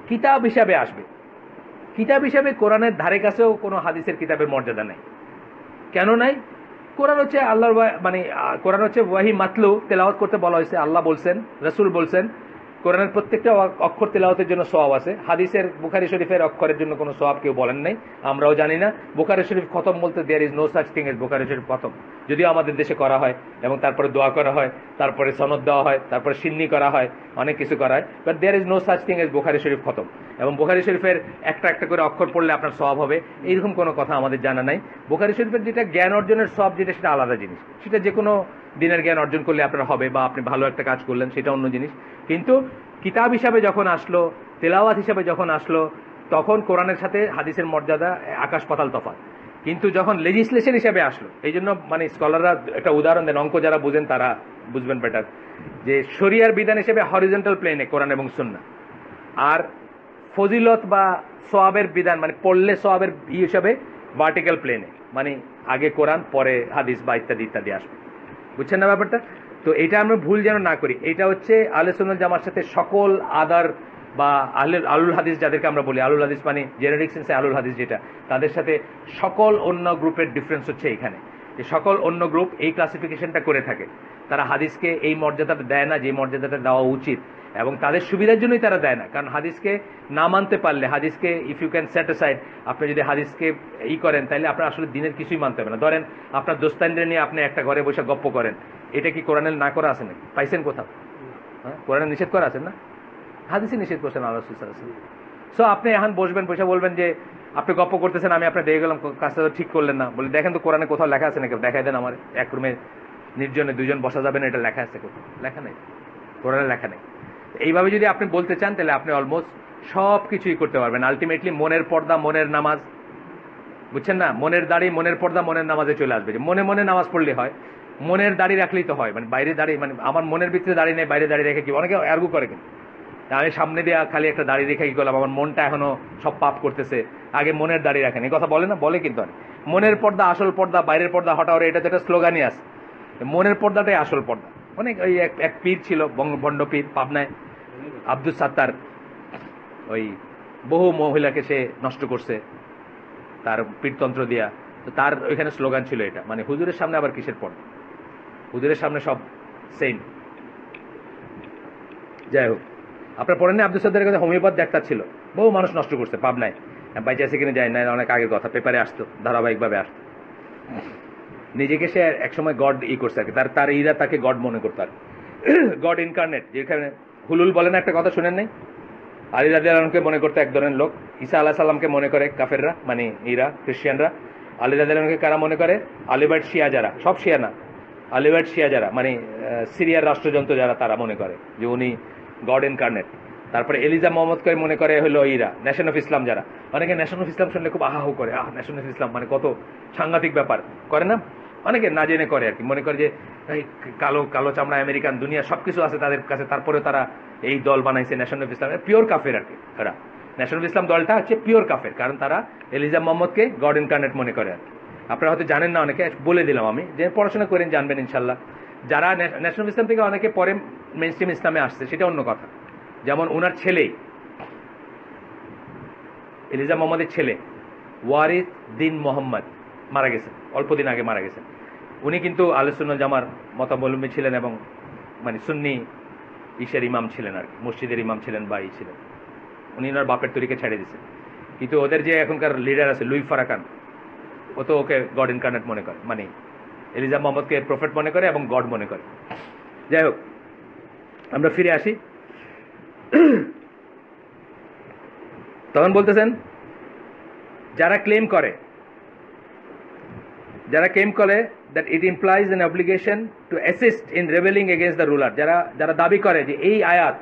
কিতাব হিসাবে আসবে, কিতাব হিসাবে কোরআনের ধারে কাছেও কোনো হাদিসের কিতাবের মর্যাদা নেই। কেন নাই? কোরআন হচ্ছে আল্লাহর মানে কোরআন হচ্ছে ওয়াহি মাতলু, তেলাওয়াত করতে বলা হয়েছে। আল্লাহ বলছেন, রসুল বলছেন। কোরআনের প্রত্যেকটা অক্ষর তেলাওয়াতের জন্য সওয়াব আছে। হাদিসের বুখারী শরীফের অক্ষরের জন্য কোনো সওয়াব কেউ বলেন নাই, আমরাও জানি না। বুখারী শরীফ খতম বলতে there is no such thing as Bukhari Sharif খতম, যদিও আমাদের দেশে করা হয় এবং তারপরে দোয়া করা হয়, তারপরে সনদ দেওয়া হয়, তারপরে সিন্নি করা হয়, অনেক কিছু করা হয়, but there is no such thing as Bukhari Sharif খতম। এবং বুখারী শরীফের একটা একটা করে অক্ষর পড়লে আপনার সওয়াব হবে, এইরকম কোনো কথা আমাদের জানা নাই। বুখারী শরীফের যেটা জ্ঞান অর্জনের সওয়াব, যেটা সেটা আলাদা জিনিস। সেটা যে কোনো দিনের জ্ঞান অর্জন করলে আপনার হবে, বা আপনি ভালো একটা কাজ করলেন, সেটা অন্য জিনিস। কিন্তু কিতাব হিসাবে যখন আসলো, তেলাওয়াত হিসাবে যখন আসলো, তখন কোরআনের সাথে হাদিসের মর্যাদা আকাশ পাতাল তফাৎ। কিন্তু যখন লেজিসলেশন হিসাবে আসলো, এই জন্য মানে স্কলাররা একটা উদাহরণ দেন, অঙ্ক যারা বুঝেন তারা বুঝবেন বেটার, যে শরিয়ার বিধান হিসেবে হরিজন্টাল প্লেনে কোরআন এবং সুন্নাহ, আর ফজিলত বা সওয়াবের বিধান মানে পড়লে সওয়াবের হিসাবে ভার্টিক্যাল প্লেনে, মানে আগে কোরআন পরে হাদিস বা ইত্যাদি ইত্যাদি আসবে। বুঝছেন না ব্যাপারটা? তো এটা আমরা ভুল যেন না করি। এটা হচ্ছে আহলে সুন্নাত জামার সাথে সকল আদার বা আলুল হাদিস যাদেরকে আমরা বলি, আলুল হাদিস মানে জেনারিক সেন্সে আলুল হাদিস যেটা, তাদের সাথে সকল অন্য গ্রুপের ডিফারেন্স হচ্ছে এখানে, যে সকল অন্য গ্রুপ এই ক্লাসিফিকেশনটা করে থাকে। তারা হাদিসকে এই মর্যাদাটা দেয় না যে মর্যাদাটা দেওয়া উচিত, এবং তাদের সুবিধার জন্যই তারা দেয় না। কারণ হাদিসকে না মানতে পারলে, হাদিসকে if you can set aside, আপনি যদি হাদিসকে করেন তাহলে আপনার আসলে দিনের কিছুই মানতে হবে না। ধরেন আপনার দোস্তানদের নিয়ে আপনি একটা ঘরে বসে গপ্প করেন, এটা কি কোরআনের না করা আছে নাকি? পাইছেন কোথাও? হ্যাঁ, কোরআনে নিষেধ করা আছে না? হাদিসে নিষেধ করছেন আল্লাহ রাসূল সাল্লাল্লাহু আলাইহি ওয়াসাল্লাম। সো আপনি এখন বসবেন, বসে বলবেন যে আপনি গপ্প করতেছেন, আমি আপনার দেখে গেলাম, কাজটা তো ঠিক করলেন না। বলে দেখেন তো কোরআনে কোথাও লেখা আছে নাকি, দেখাই দেন আমার। এক রুমে নির্জনে 2জন বসা যাবে না, এটা লেখা আছে কোথাও? লেখা নেই, কোরআনে লেখা নেই। এইভাবে যদি আপনি বলতে চান তাহলে আপনি অলমোস্ট সব কিছুই করতে পারবেন। আলটিমেটলি মনের পর্দা, মনের নামাজ, বুঝছেন না? মনের দাড়ি, মনের পর্দা, মনের নামাজে চলে আসবে। যে মনে মনে নামাজ পড়লে হয়, মনের দাড়ি রাখলেই তো হয়, মানে বাইরে দাড়ি, মানে আমার মনের ভিতরে দাড়ি নেই, বাইরে দাড়ি রেখে কি? অনেকে আর্গু করে, কিন্তু আমি সামনে দিয়ে খালি একটা দাড়ি রেখে কি করলাম, আমার মনটা এখনো সব পাপ করতেছে, আগে মনের দাড়ি রাখেন। এই কথা বলে না? বলে কিন্তু। আর মনের পর্দা আসল পর্দা, বাইরের পর্দা হটাও, এটা তো একটা স্লোগানই আছে। মনের পর্দাটাই আসল পর্দা। অনেক ওই এক পীর ছিল, ভণ্ড পীর, পাবনায়, আব্দুল সাত্তার, ওই বহু মহিলাকে সে নষ্ট করছে তার পীরতন্ত্র দিয়া। তো তার ওইখানে স্লোগান ছিল এটা, মানে হুজুরের সামনে আবার কিসের পর্দা, হুজুরের সামনে সব সেম। যাই হোক, আপনার পড়েন না আব্দুল সাত্তারের কাছে হোমিওপ্যাথ ডাক্তার ছিল, বহু মানুষ নষ্ট করছে পাবনায়। বাইচে আছে কিনে যায় না, অনেক আগের কথা, পেপারে আসতো, ধারাবাহিকভাবে আসতো। নিজেকে সে একসময় গড করছে আর কি, তার ইরা তাকে গড মনে করতো আর গড ইনকার্নেট। যেখানে হুলুল বলে না একটা কথা শুনেন নাই, আলী রাদিয়াল্লাহু আনহুকে মনে করতো এক ধরনের লোক, ঈসা আলাহ সাল্লামকে মনে করে কাফেররা, মানে ইরা খ্রিস্টানরা। আলী রাদিয়াল্লাহু কারা মনে করে? আলিবাইট শিয়া যারা, সব শিয়া না, আলিবাইট শিয়া যারা, মানে সিরিয়ার রাষ্ট্রযন্ত্র যারা, তারা মনে করে যে উনি গড ইনকার্নেট। তারপরে এলিজা মোহাম্মদকে মনে করে হলো ইরা ন্যাশন অফ ইসলাম যারা। অনেকে ন্যাশন অফ ইসলাম শুনলে খুব আহাহু করে, ন্যাশন অফ ইসলাম মানে কত সাংঘাতিক ব্যাপার, করে না? অনেকে না জেনে করে আর কি, মনে করে যে এই কালো কালো চামড়া আমেরিকান দুনিয়া সবকিছু আছে তাদের কাছে, তারপরে তারা এই দল বানাইছে ন্যাশন অফ ইসলাম। পিওর কাফের আর কি এরা। ন্যাশন অফ ইসলাম দলটা হচ্ছে পিওর কাফের, কারণ তারা এলিজা মোহাম্মদকে গড ইনকার্নেট মনে করে আর কি। আপনারা হয়তো জানেন না, অনেকে বলে দিলাম আমি, যে পড়াশোনা করেন জানবেন ইনশাল্লাহ। যারা ন্যাশন অফ ইসলাম থেকে অনেকে পরে মেইনস্ট্রিম ইসলামে আসছে, সেটা অন্য কথা। যেমন ওনার ছেলে, এলিজা মোহাম্মদের ছেলে ওয়ারিস দিন মোহাম্মদ মারা গেছেন, অল্প দিন আগে মারা গেছেন। উনি কিন্তু আহলে সুন্নাত জামার মতাবলম্বী ছিলেন এবং মানে সুন্নি ইসের ইমাম ছিলেন আর কি, মসজিদের ইমাম ছিলেন বা ছিলেন। উনি ওনার বাপের তরিকে ছেড়ে দিয়েছেন। কিন্তু ওদের যে এখনকার লিডার আছে লুই ফারাকান, ও তো ওকে গড ইনকার্নেট মনে করে, মানে এলিজা মোহাম্মদকে প্রফেট মনে করে এবং গড মনে করে। যাই হোক, আমরা ফিরে আসি। তখন বলতেছেন যারা ক্লেম করে that it implies an obligation to assist in rebelling against the ruler, যারা দাবি করে যে এই আয়াত,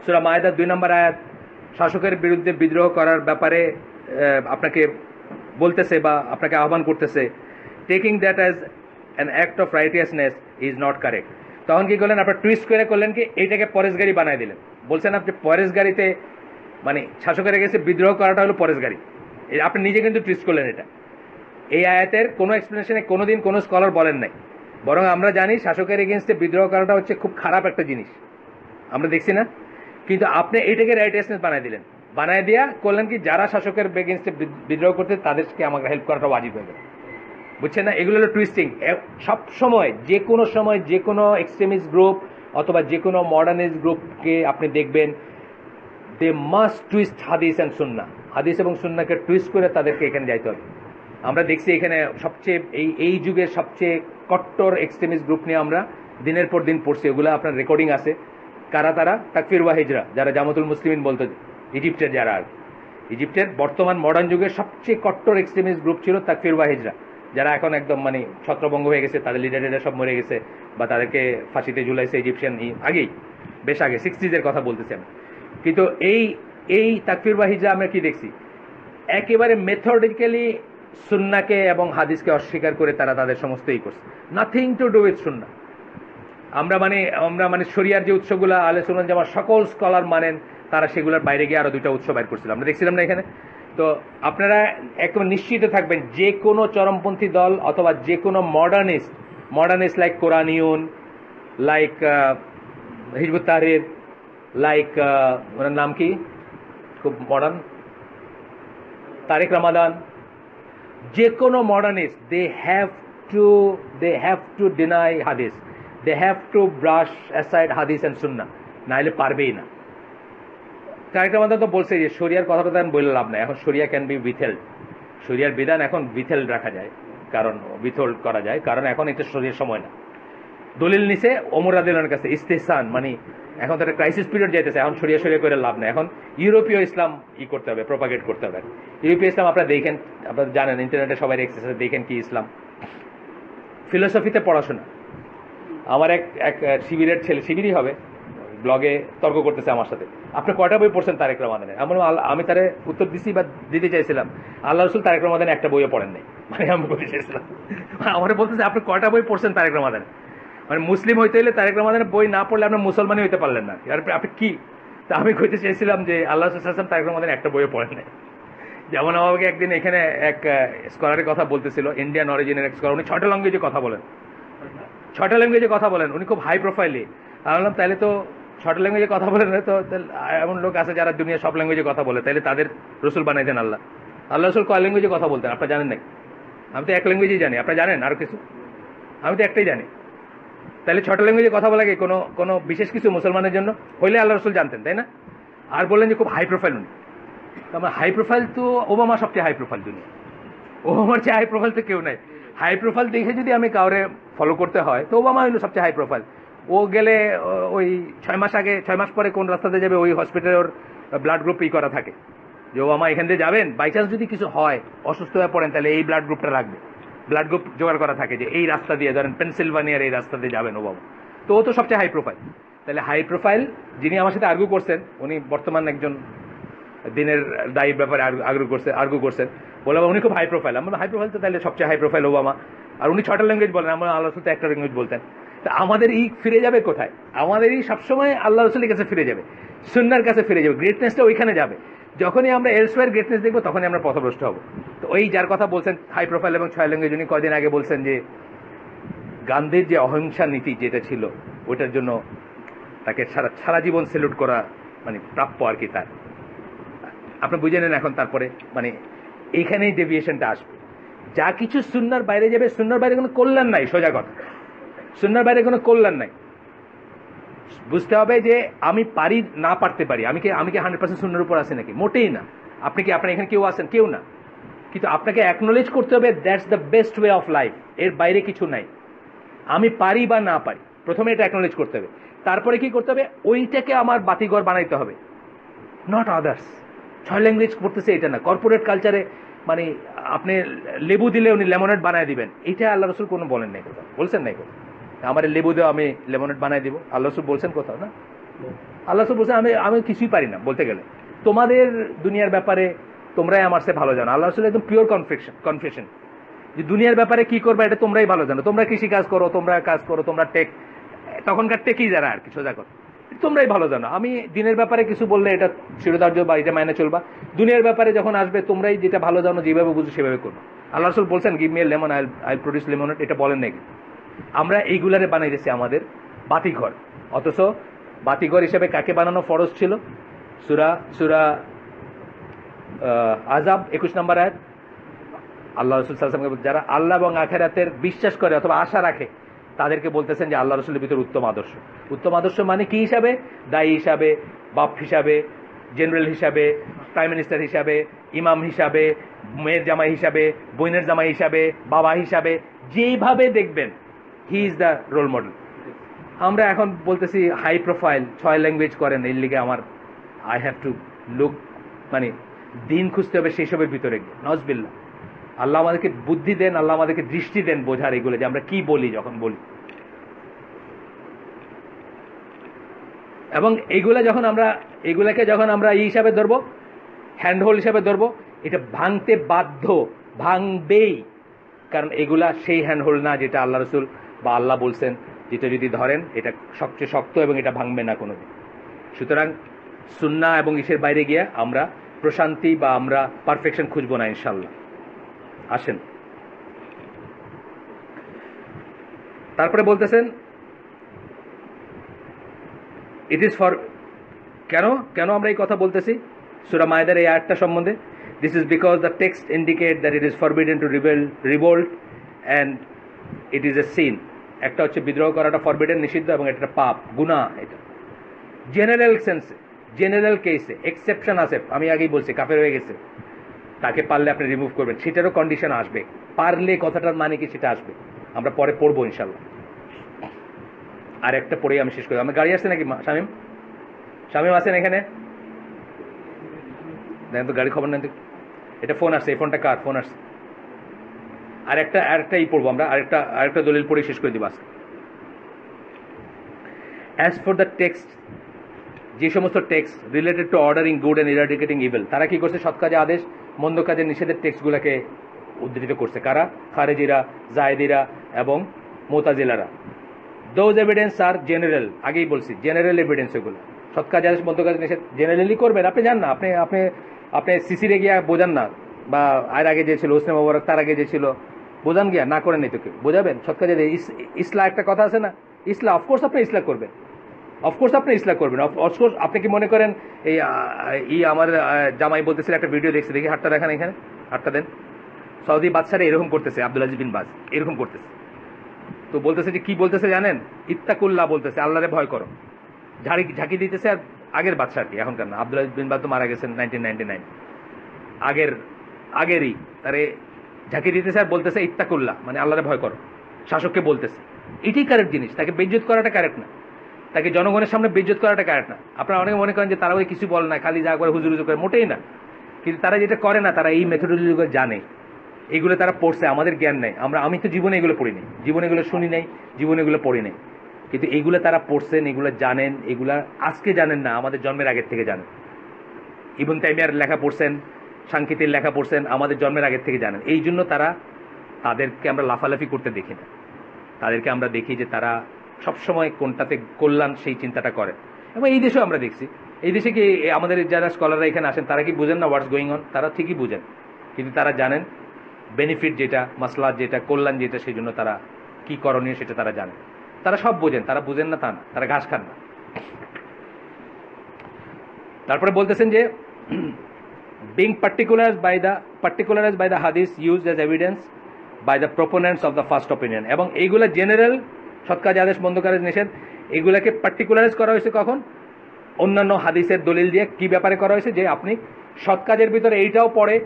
সূরা মায়েদার 2 নম্বর আয়াত, শাসকের বিরুদ্ধে বিদ্রোহ করার ব্যাপারে আপনাকে বলতেছে বা আপনাকে আহ্বান করতেছে, taking that as an act of righteousness is not correct. তখন কি করলেন? আপনার টুইস্ট করে করলেন কি, এইটাকে পরেশগারি বানায় দিলেন। বলছেন আপনি পরেশগারিতে, মানে শাসকের কাছে বিদ্রোহ করাটা হলো পরেশগারি। আপনি নিজে কিন্তু টুইস্ট করলেন এটা। এই আয়াতের কোনো এক্সপ্লেনেশনে কোনোদিন কোনো স্কলার বলেন নাই, বরং আমরা জানি শাসকের এগেনস্টে বিদ্রোহ করাটা হচ্ছে খুব খারাপ একটা জিনিস, আমরা দেখছি না? কিন্তু আপনি এইটাকে রাইটিয়াসনেস বানায় দিলেন, বানায় দিয়া করলেন কি, যারা শাসকের এগেনস্টে বিদ্রোহ করতে তাদেরকে আমাকে হেল্প করাটা ওয়াজিব হয়ে গেল। বুঝছেন না? এগুলো হলো টুইস্টিং। সব সময়, যে কোনো এক্সট্রিমিস্ট গ্রুপ অথবা যে কোনো মডার্নিস্ট গ্রুপকে আপনি দেখবেন, দে মাস্ট টুইস্ট হাদিস অ্যান্ড সুন্নাহ। হাদিস এবং সুন্নাহকে টুইস্ট করে তাদেরকে এখানে যাইতে হবে। আমরা দেখছি এখানে সবচেয়ে এই যুগের সবচেয়ে কট্টর এক্সট্রিমিস্ট গ্রুপ নিয়ে আমরা দিনের পর দিন পড়ছি, ওগুলো আপনার রেকর্ডিং আছে। কারা তারা? তাকফির ওয়া হিজরা, যারা জামাতুল মুসলিমিন বলতো, ইজিপ্টের যারা, আর ইজিপ্টের বর্তমান মডার্ন যুগের সবচেয়ে কট্টর এক্সট্রিমিস্ট গ্রুপ ছিল তাকফির ওয়া হিজরা, যারা এখন একদম মানে ছত্রভঙ্গ হয়ে গেছে, তাদের লিডারেরা সব মরে গেছে বা তাদেরকে ফাঁসিতে ঝুলাইছে ইজিপশিয়ান আগেই, বেশ আগে 60s কথা বলতেছি আমি। কিন্তু এই তাকফির ওয়া হিজরা আমরা কি দেখছি? একেবারে মেথডিক্যালি সুন্নাকে এবং হাদিসকে অস্বীকার করে তারা তাদের সমস্তই করছে, নাথিং টু ডু উইথ সুন্না। আমরা মানে শরিয়ার যে উৎসগুলো আহলে সুন্নাত জামাত সকল স্কলার মানেন, তারা সেগুলোর বাইরে গিয়ে আরো 2টা উৎস বাইর করছিল, আমরা দেখছিলাম না এখানে। তো আপনারা একদম নিশ্চিত থাকবেন, যে কোনো চরমপন্থী দল অথবা যে কোনো modernist like Quranian, like Hizb ut Tahrir, like ওনার নাম কি খুব মডার্ন, তারেক রমাদান, যে কোনো modernist, they have to deny হাদিস, they have to brush aside হাদিস অ্যান্ড সুন্নাহ, নাহলে পারবেই না। তারেক রমাদান তো বলছে যে শরিয়ার কথাটা আমি বলে লাভ নাই, এখন শরিয়া ক্যান বি উইথহেল্ড, শরিয়ার বিধান এখন উইথহেল্ড রাখা যায়, কারণ উইথহোল্ড করা যায়, কারণ এখন এটা শরিয়ার সময় না। দলিল নিছে ওমর রাদিয়াল্লাহু কাছে ইস্তেহসান, মানে এখন তো একটা ক্রাইসিস পিরিয়ড যাইতেছে, এখন সরিয়া করে লাভ নেই, এখন ইউরোপীয় ইসলাম করতে হবে, প্রপাগেট করতে হবে। ইউরোপীয় ইসলাম আপনারা দেখেন, আপনারা জানেন, ইন্টারনেটে সবাই এক্সেস দেখেন কি ইসলাম। ফিলোসফিতে পড়াশোনা, আমার এক শিবিরের ছেলে, শিবিরই হবে, ব্লগে তর্ক করতেছে আমার সাথে, আপনি কয়টা বই পড়ছেন তারেক রহমানের? আমি তারে উত্তর দিছি বা দিতে চাইছিলাম, আল্লাহ রসুল তারেক রহমান একটা বইও পড়েন নাই, মানে আমি বলতে চাইছিলাম। আমার বলতেছে আপনি কয়টা বই পড়ছেন তারেক রহমান? মানে মুসলিম হইতে হলে তারেক রহমানের বই না পড়লে আপনি মুসলমানই হইতে পারলেন না, আর আপনি কি? তা আমি কইতে চেয়েছিলাম যে আল্লাহ রসুল তারেক রহমানের একটা বইও পড়েন নাই। যেমন আমাকে একদিন এখানে এক স্কলারের কথা বলতেছিল, ইন্ডিয়ান অরিজিনের এক স্কলার, উনি 6টা ল্যাঙ্গুয়েজে কথা বলেন, উনি খুব হাই প্রোফাইলে। আমি বললাম তাহলে তো 6টা ল্যাঙ্গুয়েজে কথা বলেন, তো এমন লোক আছে যারা দুনিয়া সব ল্যাঙ্গুয়েজে কথা বলে, তাহলে তাদের রসুল বানাইতেন আল্লাহ রসুল কয় ল্যাঙ্গুয়েজে কথা বলতেন আপনারা জানেন নাকি? আমি তো এক ল্যাঙ্গুয়েজেই জানি, আপনারা জানেন আরো কিছু? আমি তো একটাই জানি। তাহলে 6টা ল্যাঙ্গুয়েজে কথা বলা কি কোনো বিশেষ কিছু মুসলমানের জন্য হইলে আল্লাহ রসুল জানতেন, তাই না? আর বললেন যে খুব হাই প্রোফাইল উনি। আমার হাই প্রোফাইল তো ওবামা সবচেয়ে হাই প্রোফাইল দুনিয়া, ওবামার চেয়ে হাই প্রোফাইল তো কেউ নাই। হাই প্রোফাইল দেখে যদি আমি কাউরে ফলো করতে হয় তো ওবামা হইল সবচেয়ে হাই প্রোফাইল। ও গেলে ওই 6 মাস পরে কোন রাস্তাতে যাবে, ওই হসপিটালে ওর ব্লাড গ্রুপ করা থাকে, যে ওবামা এখান দিয়ে যাবেন, বাই চান্স যদি কিছু হয়, অসুস্থ হয়ে পড়েন, তাহলে এই ব্লাড গ্রুপটা লাগবে। ব্লাড গ্রুপ জোগাড় করা থাকে যে এই রাস্তা দিয়ে, ধরেন পেনসিলভানিয়ার এই রাস্তা দিয়ে যাবেন ওবামা, তো ও তো সবচেয়ে হাই প্রোফাইল। তাহলে হাই প্রোফাইল যিনি আমার সাথে আর্গু করছেন, উনি বর্তমান একজন দিনের দায়ীর ব্যাপারে আর্গু করছেন, বললাম উনি খুব হাই প্রোফাইল। আমরা হাই প্রোফাইল তো তাহলে সবচেয়ে হাই প্রোফাইল ওবামা, আর উনি 6টা ল্যাঙ্গুয়েজ বলেন, আমরা আল্লাহ রসুল তো একটা ল্যাঙ্গুয়েজ বলতেন। তা আমাদের ই ফিরে যাবে কোথায়? আমাদের ই সবসময় আল্লাহ রসুলের কাছে ফিরে যাবে, সুন্নাহর কাছে ফিরে যাবে, গ্রেটনেসটা ওইখানে যাবে। যখনই আমরা এলসওয়্যার গ্রেটনেস দেখবো, তখনই আমরা পথভ্রষ্ট হব। তো ওই যার কথা বলছেন হাই প্রোফাইল এবং 6 ল্যাঙ্গুয়েজ, উনি কয়দিন আগে বলছেন যে গান্ধীর যে অহিংসা নীতি যেটা ছিল, ওইটার জন্য তাকে সারা জীবন সেলুট করা মানে প্রাপ্য আর কি। তার আপনি বুঝে নেন এখন। তারপরে মানে এইখানেই ডেভিয়েশনটা আসবে। যা কিছু সুন্নাহর বাইরে যাবে, সুন্নাহর বাইরে কোনো কল্যাণ নাই, সোজা কথা, সুন্নাহর বাইরে কোনো কল্যাণ নাই। বুঝতে হবে যে আমি পারি না পারতে পারি, আমি কি 100% সুন্নাহর উপর আছি নাকি? মোটেই না। আপনি কি আপনার এখানে কেউ আছেন? কেউ না। কিন্তু আপনাকে অ্যাকনোলেজ করতে হবে that's the best way of life, এর বাইরে কিছু নাই। আমি পারি বা না পারি, প্রথমে এটা অ্যাকনোলেজ করতে হবে। তারপরে কি করতে হবে? ওইটাকে আমার বাতিঘর বানাইতে হবে, নট আদার্স। 6 ল্যাঙ্গুয়েজ পড়তেছে এটা না। কর্পোরেট কালচারে মানে আপনি লেবু দিলে উনি লেমনেড বানায় দিবেন, এটা আল্লাহ রসুল কোনো বলেন নাই, কোথাও বলছেন নাই। কোথাও আমার লেবু দেওয়া আমি লেমনেড বানায় দিব, আল্লাহ রসুল বলছেন কোথাও? না। আল্লাহ রসুল বলছেন আমি কিছুই পারি না বলতে গেলে। তোমাদের দুনিয়ার ব্যাপারে তোমরাই আমার সে ভালো জানো। আল্লাহ রসুল একদম পিওর কনফেশন যে দুনিয়ার ব্যাপারে কি করবে এটা তোমরাই ভালো জানো। তোমরা কৃষি কাজ করো, তোমরা টেক, তখনকার টেকই যারা আর কি, সোজা কথা, তোমরাই ভালো জানো। আমি দিনের ব্যাপারে কিছু বললে এটা শিরোধার্য বা এটা মাইনে চলবা, দুনিয়ার ব্যাপারে যখন আসবে তোমরাই যেটা ভালো জানো, যেভাবে বুঝো সেভাবে করবো। আল্লাহ রসুল বলছেন give me a lemon, I produce lemonade, এটা বলেন নাকি? আমরা এইগুলারে বানাই দিচ্ছি আমাদের বাতিঘর। অথচ বাতিঘর হিসেবে কাকে বানানো ফরজ ছিল? সূরা আযাব 21 নম্বর আয়াত, আল্লাহ রসুল সাল্লাল্লাহু আলাইহি ওয়াসাল্লাম যারা আল্লাহ এবং আখিরাতের বিশ্বাস করে অথবা আশা রাখে, তাদেরকে বলতেছেন যে আল্লাহ রসুলের ভিতরে উত্তম আদর্শ। উত্তম আদর্শ মানে কি হিসাবে? দায়ী হিসাবে, বাপ হিসাবে, জেনারেল হিসাবে, প্রাইম মিনিস্টার হিসাবে, ইমাম হিসাবে, মেয়ের জামাই হিসাবে, বোনের জামাই হিসাবে, বাবা হিসাবে, যেভাবে দেখবেন he is the role model. আমরা এখন বলতেছি হাই প্রোফাইল, 6 ল্যাঙ্গুয়েজ করেন, এর লিগে আমার আই হ্যাভ টু লুক, মানে দিন খুঁজতে হবে সেই সবের ভিতরে গিয়ে। নজবিল্লাহ, আল্লাহ আমাদেরকে বুদ্ধি দেন, আল্লাহ আমাদেরকে দৃষ্টি দেন বোঝার এগুলো, যে আমরা কি বলি যখন বলি। এবং এগুলাকে যখন আমরা এই হিসাবে ধরবো, হ্যান্ডহোল্ড হিসাবে ধরবো, এটা ভাঙতে বাধ্য, ভাঙবেই। কারণ এগুলা সেই হ্যান্ডহোল্ড না যেটা আল্লাহ রসুল বা আল্লাহ বলছেন, যেটা যদি ধরেন এটা সবচেয়ে শক্ত এবং এটা ভাঙবে না কোনোদিন। সুতরাং সুন্নাহ এবং ইসের বাইরে গিয়ে আমরা প্রশান্তি বা আমরা পারফেকশন খুঁজবো না ইনশাল্লাহ। আসেন, তারপরে বলতেছেন ইট ইজ ফর, কেন আমরা এই কথা বলতেছি সূরা মায়েদার এই আয়াতটা সম্বন্ধে? This is because the text indicate that it is forbidden to revolt and it is a sin. একটা হচ্ছে বিদ্রোহ করাটা ফরবিডেন, নিষিদ্ধ, এবং এটা পাপ, গুনাহ। এটা জেনারেল সেন্সে, জেনারেল কেসে এক্সেপশন আছে। আমি আগেই বলছি কাফের হয়ে গেছে, তাকে পারলে আপনি রিমুভ করবেন, সেটারও কন্ডিশন আসবে। পারলে কথাটার মানে কি সেটা আসবে, আমরা পরে পড়বো ইনশাল্লাহ। আর একটা পড়েই আমি শেষ করি। আমার গাড়ি আসছে নাকি? শামীম আছেন এখানে? দেখেন তো গাড়ি খবর নেন তো। এটা ফোন আসছে, এই ফোনটা কার? ফোন আসছে। আরেকটাই পড়বো আমরা, আরেকটা দলিল পড়ে শেষ করে দিব আজকে। অ্যাজ ফর দ্য টেক্সট, যে সমস্ত text related to ordering good and eradicating evil, তারা কি করছে? সৎ কাজে আদেশ, মন্দ কাজের নিষেধের টেক্সটগুলোকে উদ্ধৃত করছে। কারা? খারেজিরা, জায়েদিরা এবং মুতাজিলারা। দোজ এভিডেন্স আর জেনারেল, আগেই বলছি জেনারেল এভিডেন্স। এগুলো সৎ কাজে আদেশ, মন্দ কাজে নিষেধ জেনারেলি করবেন। আপনি জান না, আপনি সিসিরে গিয়া বোঝান না, বা আর আগে যে ছিল হোসনে মোবারক, তার আগে যে ছিল, বোঝান গিয়া না করেন এই তোকে বোঝাবেন সৎ কাজে। ইসলাম একটা কথা আছে না, ইসলাম, অফকোর্স আপনি ইসলাম করবেন, অফকোর্স আপনি ইসলাম করবেন। অফকোর্স আপনি কি মনে করেন এই আমার জামাই বলতেছিল, একটা ভিডিও দেখছি, দেখি হাতটা দেখান, এখানে হাতটা দেন। সৌদি বাদশারা এরকম করতেছে, আব্দুল আজিজ বিন বাজ এরকম করতেছে। তো বলতেছে যে কি বলতেছে জানেন? ইত্তাকুল্লাহ বলতেছে, আল্লাহরে ভয় করো। ঝাঁকি দিতেছে। আর আগের বাদশা আর কি, এখনকার না। আব্দুল আজিজ বিন বাজ তো মারা গেছেন 1999, আগেরই। তারে ঝাঁকি দিতেছে আর বলতেছে ইত্তাকুল্লাহ, মানে আল্লাহরে ভয় করো, শাসককে বলতেছে। এটাই কারেক্ট জিনিস। তাকে বেইজ্জত করাটা কারেক্ট না, তাকে জনগণের সামনে বেইজ্জত করাটা কারেক্ট না। আপনারা অনেকে মনে করেন যে তারা ওই কিছু বলে না, খালি যা করে হুজুর করে, মোটেই না। কিন্তু তারা যেটা করে না, তারা এই মেথোডোলজিগুলো জানে, এগুলো তারা পড়ছে, আমাদের জ্ঞান নেই। আমি তো জীবনে এগুলো পড়িনি, জীবনে এগুলো শুনি নাই, জীবনে এগুলো পড়ি নাই, কিন্তু এগুলো তারা পড়ছেন, এগুলো জানেন। এগুলা আজকে জানেন না, আমাদের জন্মের আগের থেকে জানেন। ইবন তাইমিয়ার লেখা পড়ছেন, সাংকেতির লেখা পড়ছেন, আমাদের জন্মের আগের থেকে জানেন। এই জন্য তাদেরকে আমরা লাফালাফি করতে দেখি না। তাদেরকে আমরা দেখি যে তারা সবসময় কোনটাতে কল্যাণ সেই চিন্তাটা করে। এবং এই দেশেও আমরা দেখছি, এই দেশে কি আমাদের যারা স্কলাররা এখানে আসেন তারা কি বুঝেন না হোয়াটস গোয়িং অন? তারা ঠিকই বুঝেন, কিন্তু তারা জানেন বেনিফিট যেটা, মাসলাহাত যেটা, কল্যাণ যেটা, সেই জন্য তারা কি করণীয় সেটা তারা জানেন। তারা সব বোঝেন, তারা বুঝেন না তা না, তারা ঘাস খান না। তারপরে বলতেছেন যে being particularized by the hadith used as evidence by the proponents of the first opinion, এবং এইগুলা জেনারেল সৎ কাজে আদেশ, মন্দ কাজে নিষেধ, এগুলাকে পার্টিকুলারাইজ করা হয়েছে কখন? অন্যান্য হাদিসের দলিল দিয়ে। কি ব্যাপারে করা হয়েছে? যে আপনি সৎ কাজের ভিতরে এইটাও পড়ে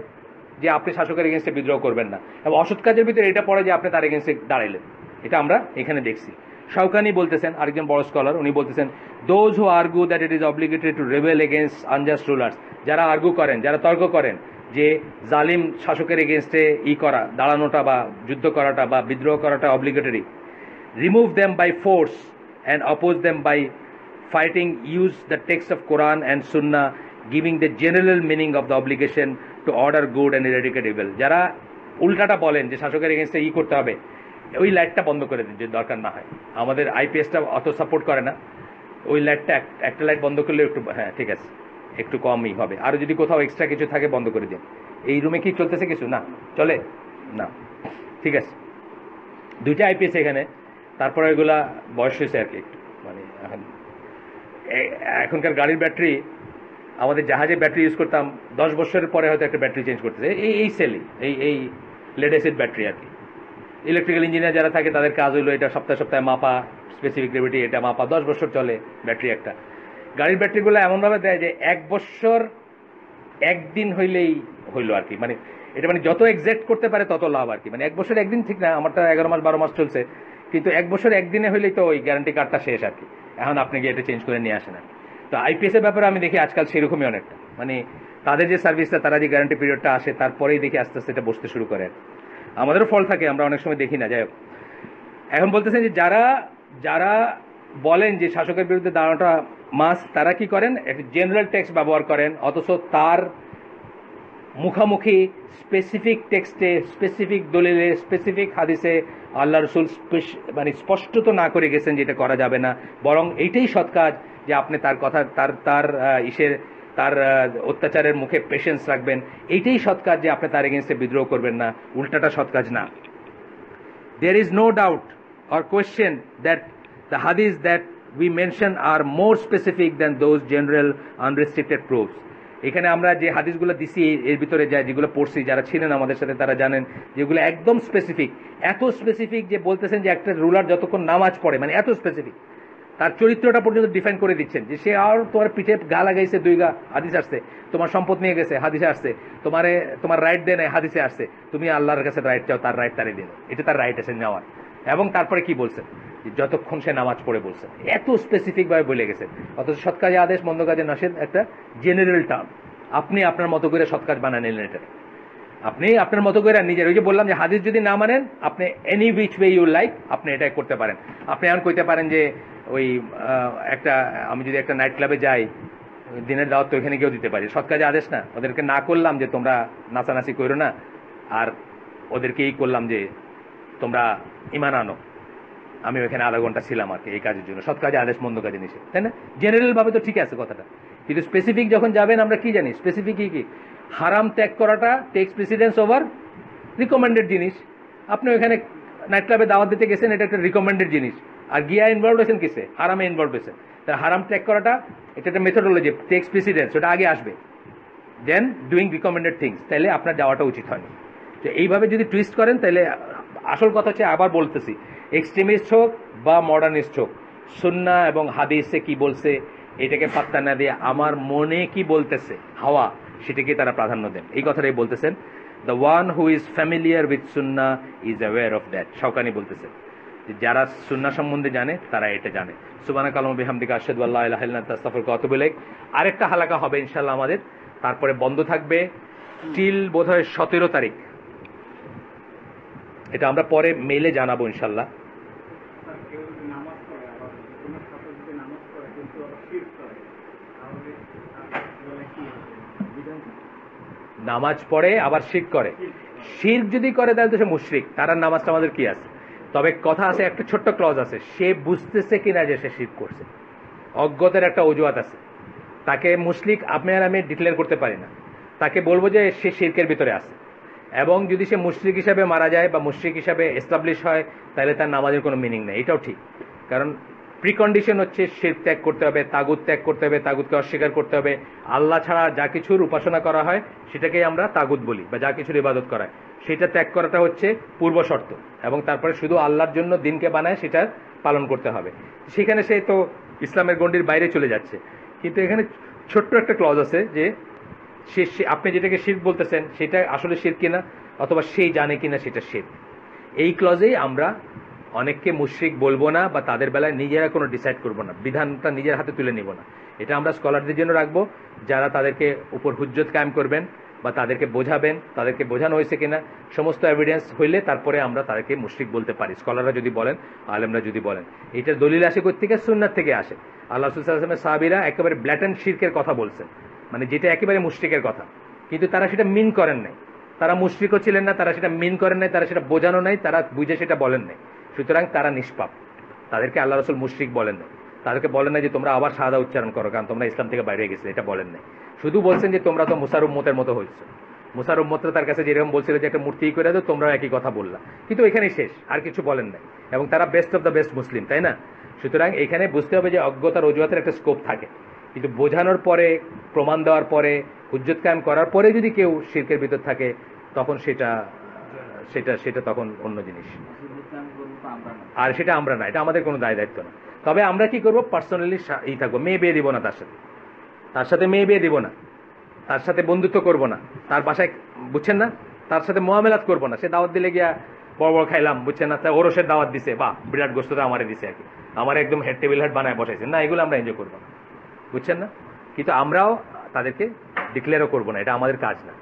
যে আপনি শাসকের এগেনস্টে বিদ্রোহ করবেন না, এবং অসৎ কাজের ভিতরে এটা পড়ে যে আপনি তার এগেনস্টে দাঁড়াইলেন। এটা আমরা এখানে দেখছি। শাওকানি বলতেছেন, আরেকজন বড় স্কলার, উনি বলতেছেন those who argue that it is obligatory to rebel against unjust rulers, যারা আর্গু করেন, যারা তর্ক করেন যে জালিম শাসকের এগেনস্টে করা, দাঁড়ানোটা বা যুদ্ধ করাটা বা বিদ্রোহ করাটা obligatory, remove them by force and oppose them by fighting, use the text of Quran and Sunnah giving the general meaning of the obligation to order good and eradicate evil. যারা উল্টাটা বলেন যে শাসকের এগেনস্টে করতে হবে, ওই লাইটটা বন্ধ করে দিন যদি দরকার না হয়। আমাদের আইপিএসটা অত সাপোর্ট করে না, ওই লাইটটা একটা লাইট বন্ধ করলে একটু, হ্যাঁ ঠিক আছে, একটু কমই হবে। আর যদি কোথাও এক্সট্রা কিছু থাকে বন্ধ করে দিন। এই রুমে কি চলতেছে কিছু? না চলে না, ঠিক আছে। দুইটা আইপিএস এখানে, তারপরে ওইগুলা বয়স হয়েছে আর কি একটু, মানে এখনকার গাড়ির ব্যাটারি, আমাদের জাহাজে ব্যাটারি ইউজ করতাম, 10 বছরের পরে হয়তো একটা ব্যাটারি চেঞ্জ করতেছে। এই সেলই এই লেড অ্যাসিড ব্যাটারি আর কি। ইলেকট্রিক্যাল ইঞ্জিনিয়ার যারা থাকে তাদের কাজ হইলো এটা সপ্তাহে সপ্তাহে মাপা, স্পেসিফিক গ্রেভিটি এটা মাপা, 10 বছর চলে ব্যাটারি একটা। গাড়ির ব্যাটারিগুলো এমনভাবে দেয় যে 1 বছর 1 দিন হইলেই হইলো আর কি। মানে এটা মানে যত এক্সাক্ট করতে পারে তত লাভ আর কি। মানে 1 বছর 1 দিন ঠিক না, আমারটা 11 মাস 12 মাস চলছে, কিন্তু 1 বছর 1 দিনে হইলেই তো ওই গ্যারান্টি কার্ডটা শেষ আর কি। এখন আপনি গিয়ে এটা চেঞ্জ করে নিয়ে আসেন আর কি। তো আইপিএস এর ব্যাপারে আমি দেখি আজকাল সেরকমই অনেকটা, মানে তাদের যে সার্ভিসটা, তারা যে গ্যারান্টি পিরিয়ডটা আসে তারপরেই দেখি আস্তে আস্তে এটা বসতে শুরু করে। আমাদেরও ফল থাকে, আমরা অনেক সময় দেখি না। যাই হোক, এখন বলতেছেন যে যারা বলেন যে শাসকের বিরুদ্ধে দাঁড়ানোটা মাস্ট, তারা কি করেন? একটা জেনারেল টেক্সট ব্যবহার করেন, অথচ তার মুখামুখি স্পেসিফিক টেক্সটে, স্পেসিফিক দলিলে, স্পেসিফিক হাদিসে আল্লাহ রসুল মানে স্পষ্টত না করে গেছেন যে এটা করা যাবে না, বরং এইটাই সৎ কাজ যে আপনি তার কথা, তার অত্যাচারের মুখে পেশেন্স রাখবেন। এইটাই সৎ কাজ যে আপনি তার এগেনস্টে বিদ্রোহ করবেন না, উল্টাটা সৎ কাজ না। There is no doubt or question that the hadiths that we mention are more specific than those general unrestricted proofs. এখানে আমরা যে হাদিসগুলো দিছি এর ভিতরে যেগুলো পড়ছি, যারা ছিলেন আমাদের সাথে তারা জানেন যেগুলো একদম স্পেসিফিক, এত স্পেসিফিক যে বলতেছেন যে একটা রুলার যতক্ষণ নামাজ পড়ে, মানে এত স্পেসিফিক, তার চরিত্রটা পর্যন্ত ডিফাইন করে দিচ্ছেন যে সে আর তোমার পিঠে গা লাগাইছে 2 গা, হাদিস আসছে, তোমার সম্পদ নিয়ে গেছে, হাদিসে আসছে, তোমার রাইট দেয় নাই, হাদিসে আসছে, তুমি আল্লাহর কাছে রাইট চাও, তার রাইট তারে দিন, এটা তার রাইট আছে নেওয়ার। এবং তারপরে কি বলছেন? যতক্ষণ সে নামাজ পড়ে বলছেন, এত স্পেসিফিক ভাবে বলে গেছেন। অথচ সৎ কাজে আদেশ, মন্দ কাজে নিষেধ একটা জেনারেল টার্ম। আপনি আপনার মতো করে সৎ কাজ বানায় নিলেন, এটা আপনি আপনার মতো করে নিজের, ওই যে বললাম যে হাদিস যদি না মানেন, আপনি any which way you like আপনি এটাই করতে পারেন। আপনি এখন কইতে পারেন যে ওই আমি যদি একটা নাইট ক্লাবে যাই, দিনের দাওয়াত তো এখানে গিয়েও দিতে পারি, সৎ কাজে আদেশ না? ওদেরকে না করলাম যে তোমরা নাচানাচি করো না, আর ওদেরকে এই করলাম যে তোমরা ইমান আনো, আমি ওইখানে আধা ঘন্টা ছিলাম আর কি এই কাজের জন্য। সৎ কাজে আদেশ, মন্দ কাজে নিষেধ, তাই না? জেনারেল ভাবে তো ঠিক আছে কথাটা, কিন্তু স্পেসিফিক যখন যাবেন আমরা কি জানি? স্পেসিফিক কি? হারাম ত্যাগ করাটা টেক্স প্রেসিডেন্স ওভার রিকমেন্ডেড জিনিস। আপনি ওইখানে নাইট ক্লাবে দাওয়াত দিতে গেছেন, এটা একটা রিকমেন্ডেড জিনিস, আর গিয়া ইনভলভ হয়েছেন কিসে? হারামে ইনভলভ হয়েছেন। তার হারাম ত্যাগ করাটা এটা একটা মেথোডোলজি, টেক্স প্রেসিডেন্স, ওটা আগে আসবে, দেন ডুইং রিকমেন্ডেড থিংস, তাহলে আপনার যাওয়াটা উচিত হয়নি। তো এইভাবে যদি টুইস্ট করেন, তাহলে আসল কথা হচ্ছে, আবার বলতেছি, এক্সট্রিমিস্ট হোক বা মডার্নিস্ট হোক, সুন্নাহ এবং হাদিসে কি বলছে এটাকে পাত্তা না দিয়ে আমার মনে কি বলতেছে হাওয়া, সেটাকে তারা প্রাধান্য দেন। এই কথাটাই বলতেছেন, the one who is familiar with Sunnah is aware of that. Shawkani বলতেছেন যে যারা সুন্নাহ সম্বন্ধে জানে তারা এটা জানে। সুবহানাকা আল্লাহুম্মা বিহামদিকা আশহাদু আল্লা ইলাহা ইল্লা আনতা আস্তাগফিরুকা ওয়া আতুবু ইলাইক। আরেকটা হালাকা হবে ইনশাআল্লাহ আমাদের, তারপরে বন্ধ থাকবে টিল বোধহয় 17 তারিখ। এটা আমরা পরে মেইলে জানাবো ইনশাল্লাহ। নামাজ পড়ে আবার শিরক করে, শিরক যদি করে তাহলে তো সে মুশরিক, তার আর নামাজটা আমাদের কি আছে। তবে কথা আছে, একটা ছোট্ট ক্লজ আছে, সে বুঝতেছে কিনা যে সে শিরক করছে, অজ্ঞতার একটা অজুহাত আছে। তাকে মুশরিক আপনি আর আমি ডিক্লেয়ার করতে পারি না, তাকে বলবো যে সে শিরকের ভিতরে আছে, এবং যদি সে মুশরিক হিসাবে মারা যায় বা মুশরিক হিসাবে এস্টাবলিশ হয় তাহলে তার নামাজের কোনো মিনিং নেই। এটাও ঠিক, কারণ প্রিকন্ডিশন হচ্ছে শিরক ত্যাগ করতে হবে, তাগুত ত্যাগ করতে হবে, তাগুতকে অস্বীকার করতে হবে। আল্লাহ ছাড়া যা কিছুর উপাসনা করা হয় সেটাকেই আমরা তাগুত বলি, বা যা কিছুর ইবাদত করা হয় সেটা ত্যাগ করাটা হচ্ছে পূর্ব শর্ত, এবং তারপরে শুধু আল্লাহর জন্য দিনকে বানায় সেটা পালন করতে হবে। সেখানে সে তো ইসলামের গণ্ডির বাইরে চলে যাচ্ছে। কিন্তু এখানে ছোট্ট একটা ক্লজ আছে যে আপনি যেটাকে শিরক বলতেছেন সেটা আসলে শিরক কিনা, অথবা সেই জানে কিনা সেটা শিরক। এই ক্লজেই আমরা অনেককে মুশরিক বলবো না, বা তাদের বেলায় নিজেরা কোনো ডিসাইড করবো না, বিধানটা নিজের হাতে তুলে নিব না। এটা আমরা স্কলারদের জন্য রাখবো, যারা তাদেরকে উপর হুজ্জত কায়েম করবেন বা তাদেরকে বোঝাবেন, তাদেরকে বোঝানো হয়েছে কিনা সমস্ত এভিডেন্স হইলে তারপরে আমরা তাদেরকে মুশরিক বলতে পারি, স্কলাররা যদি বলেন, আলেমরা যদি বলেন। এটার দলিল আসে কোত্থেকে? সুন্নাত থেকে আসে। আল্লাহ রাসূল সাল্লাল্লাহু আলাইহি ওয়াসাল্লামের সাহাবীরা একেবারে ব্ল্যাটেন্ট শিরকের কথা বলছেন, মানে যেটা একেবারে মুশরিকের কথা, কিন্তু তারা সেটা মিন করেন নাই। তারা মুশরিকও ছিলেন না, তারা সেটা মিন করেন নাই, তারা সেটা বোঝানো নাই, তারা বুঝে সেটা বলেন নাই। সুতরাং তারা নিষ্পাপ, তাদেরকে আল্লাহ রাসূল মুশরিক বলেন না। তাদেরকে বলেন না যে তোমরা আবার শাহাদা উচ্চারণ করো কারণ তোমরা ইসলাম থেকে বাইরে গেছিলে, এটা বলেন নাই। শুধু বলছেন যে তোমরা তো মুসার উম্মতের মতো হয়েছো, মুসার উম্মতরা তার কাছে যেরকম বলছিল যে একটা মূর্তি করে দাও, তোমরাও একই কথা বললা, কিন্তু এখানেই শেষ, আর কিছু বলেন নাই। এবং তারা বেস্ট অফ দ্য বেস্ট মুসলিম, তাই না? সুতরাং এখানে বুঝতে হবে যে অজ্ঞতার অজুহাতের একটা স্কোপ থাকে, কিন্তু বোঝানোর পরে, প্রমাণ দেওয়ার পরে, হুজ্জত কায়েম করার পরে যদি কেউ শিরকের ভিতর থাকে তখন সেটা সেটা সেটা তখন অন্য জিনিস, আর সেটা আমরা না, এটা আমাদের কোনো দায় দায়িত্ব না। তবে আমরা কি করবো, পার্সোনালি থাকবো, মেয়ে বিয়ে দিব না, তার সাথে মেয়ে বিয়ে দিব না, তার সাথে বন্ধুত্ব করব না, তার বাসায়, বুঝছেন না, তার সাথে মোয়ামেলাত করবো না। সে দাওয়াত দিলে গিয়া বড় বড় খাইলাম, বুঝছেন না, ওরসের দাওয়াত দিছে, বা বিরাট গোস্তটা আমারে দিছে, আর কি আমার একদম হেড টেবিল হেড বানায় বসাইছে, না, এগুলো আমরা এনজয় করবো না, বুঝছেন না। কিন্তু আমরাও তাদেরকে ডিক্লেয়ারও করবো না, এটা আমাদের কাজ না।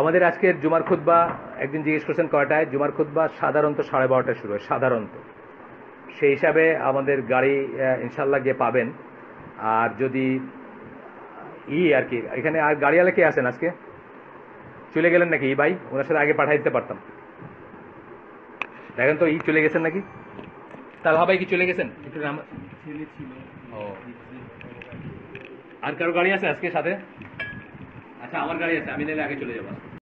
আমাদের আজকের জুমার খুতবা, একদিন জিজ্ঞেস করছেন কয়টায় জুমার খুতবা, সাধারণত 12:30টায় শুরু হয়, সাধারণত। সেই হিসাবে আমাদের গাড়ি ইনশাল্লাহ গিয়ে পাবেন। আর যদি আর কি, এখানে আর গাড়িওয়ালা কে আছেন আজকে? চলে গেলেন নাকি ভাই? ওনার সাথে আগে পাঠাই দিতে পারতাম। দেখেন তো চলে গেছেন নাকি? তালহা ভাই কি চলে গেছেন? একটু নাম। ও, আর কারো গাড়ি আছে আজকে সাথে? আচ্ছা, আমার গাড়ি আছে, আমি নিলে আগে চলে যাবো।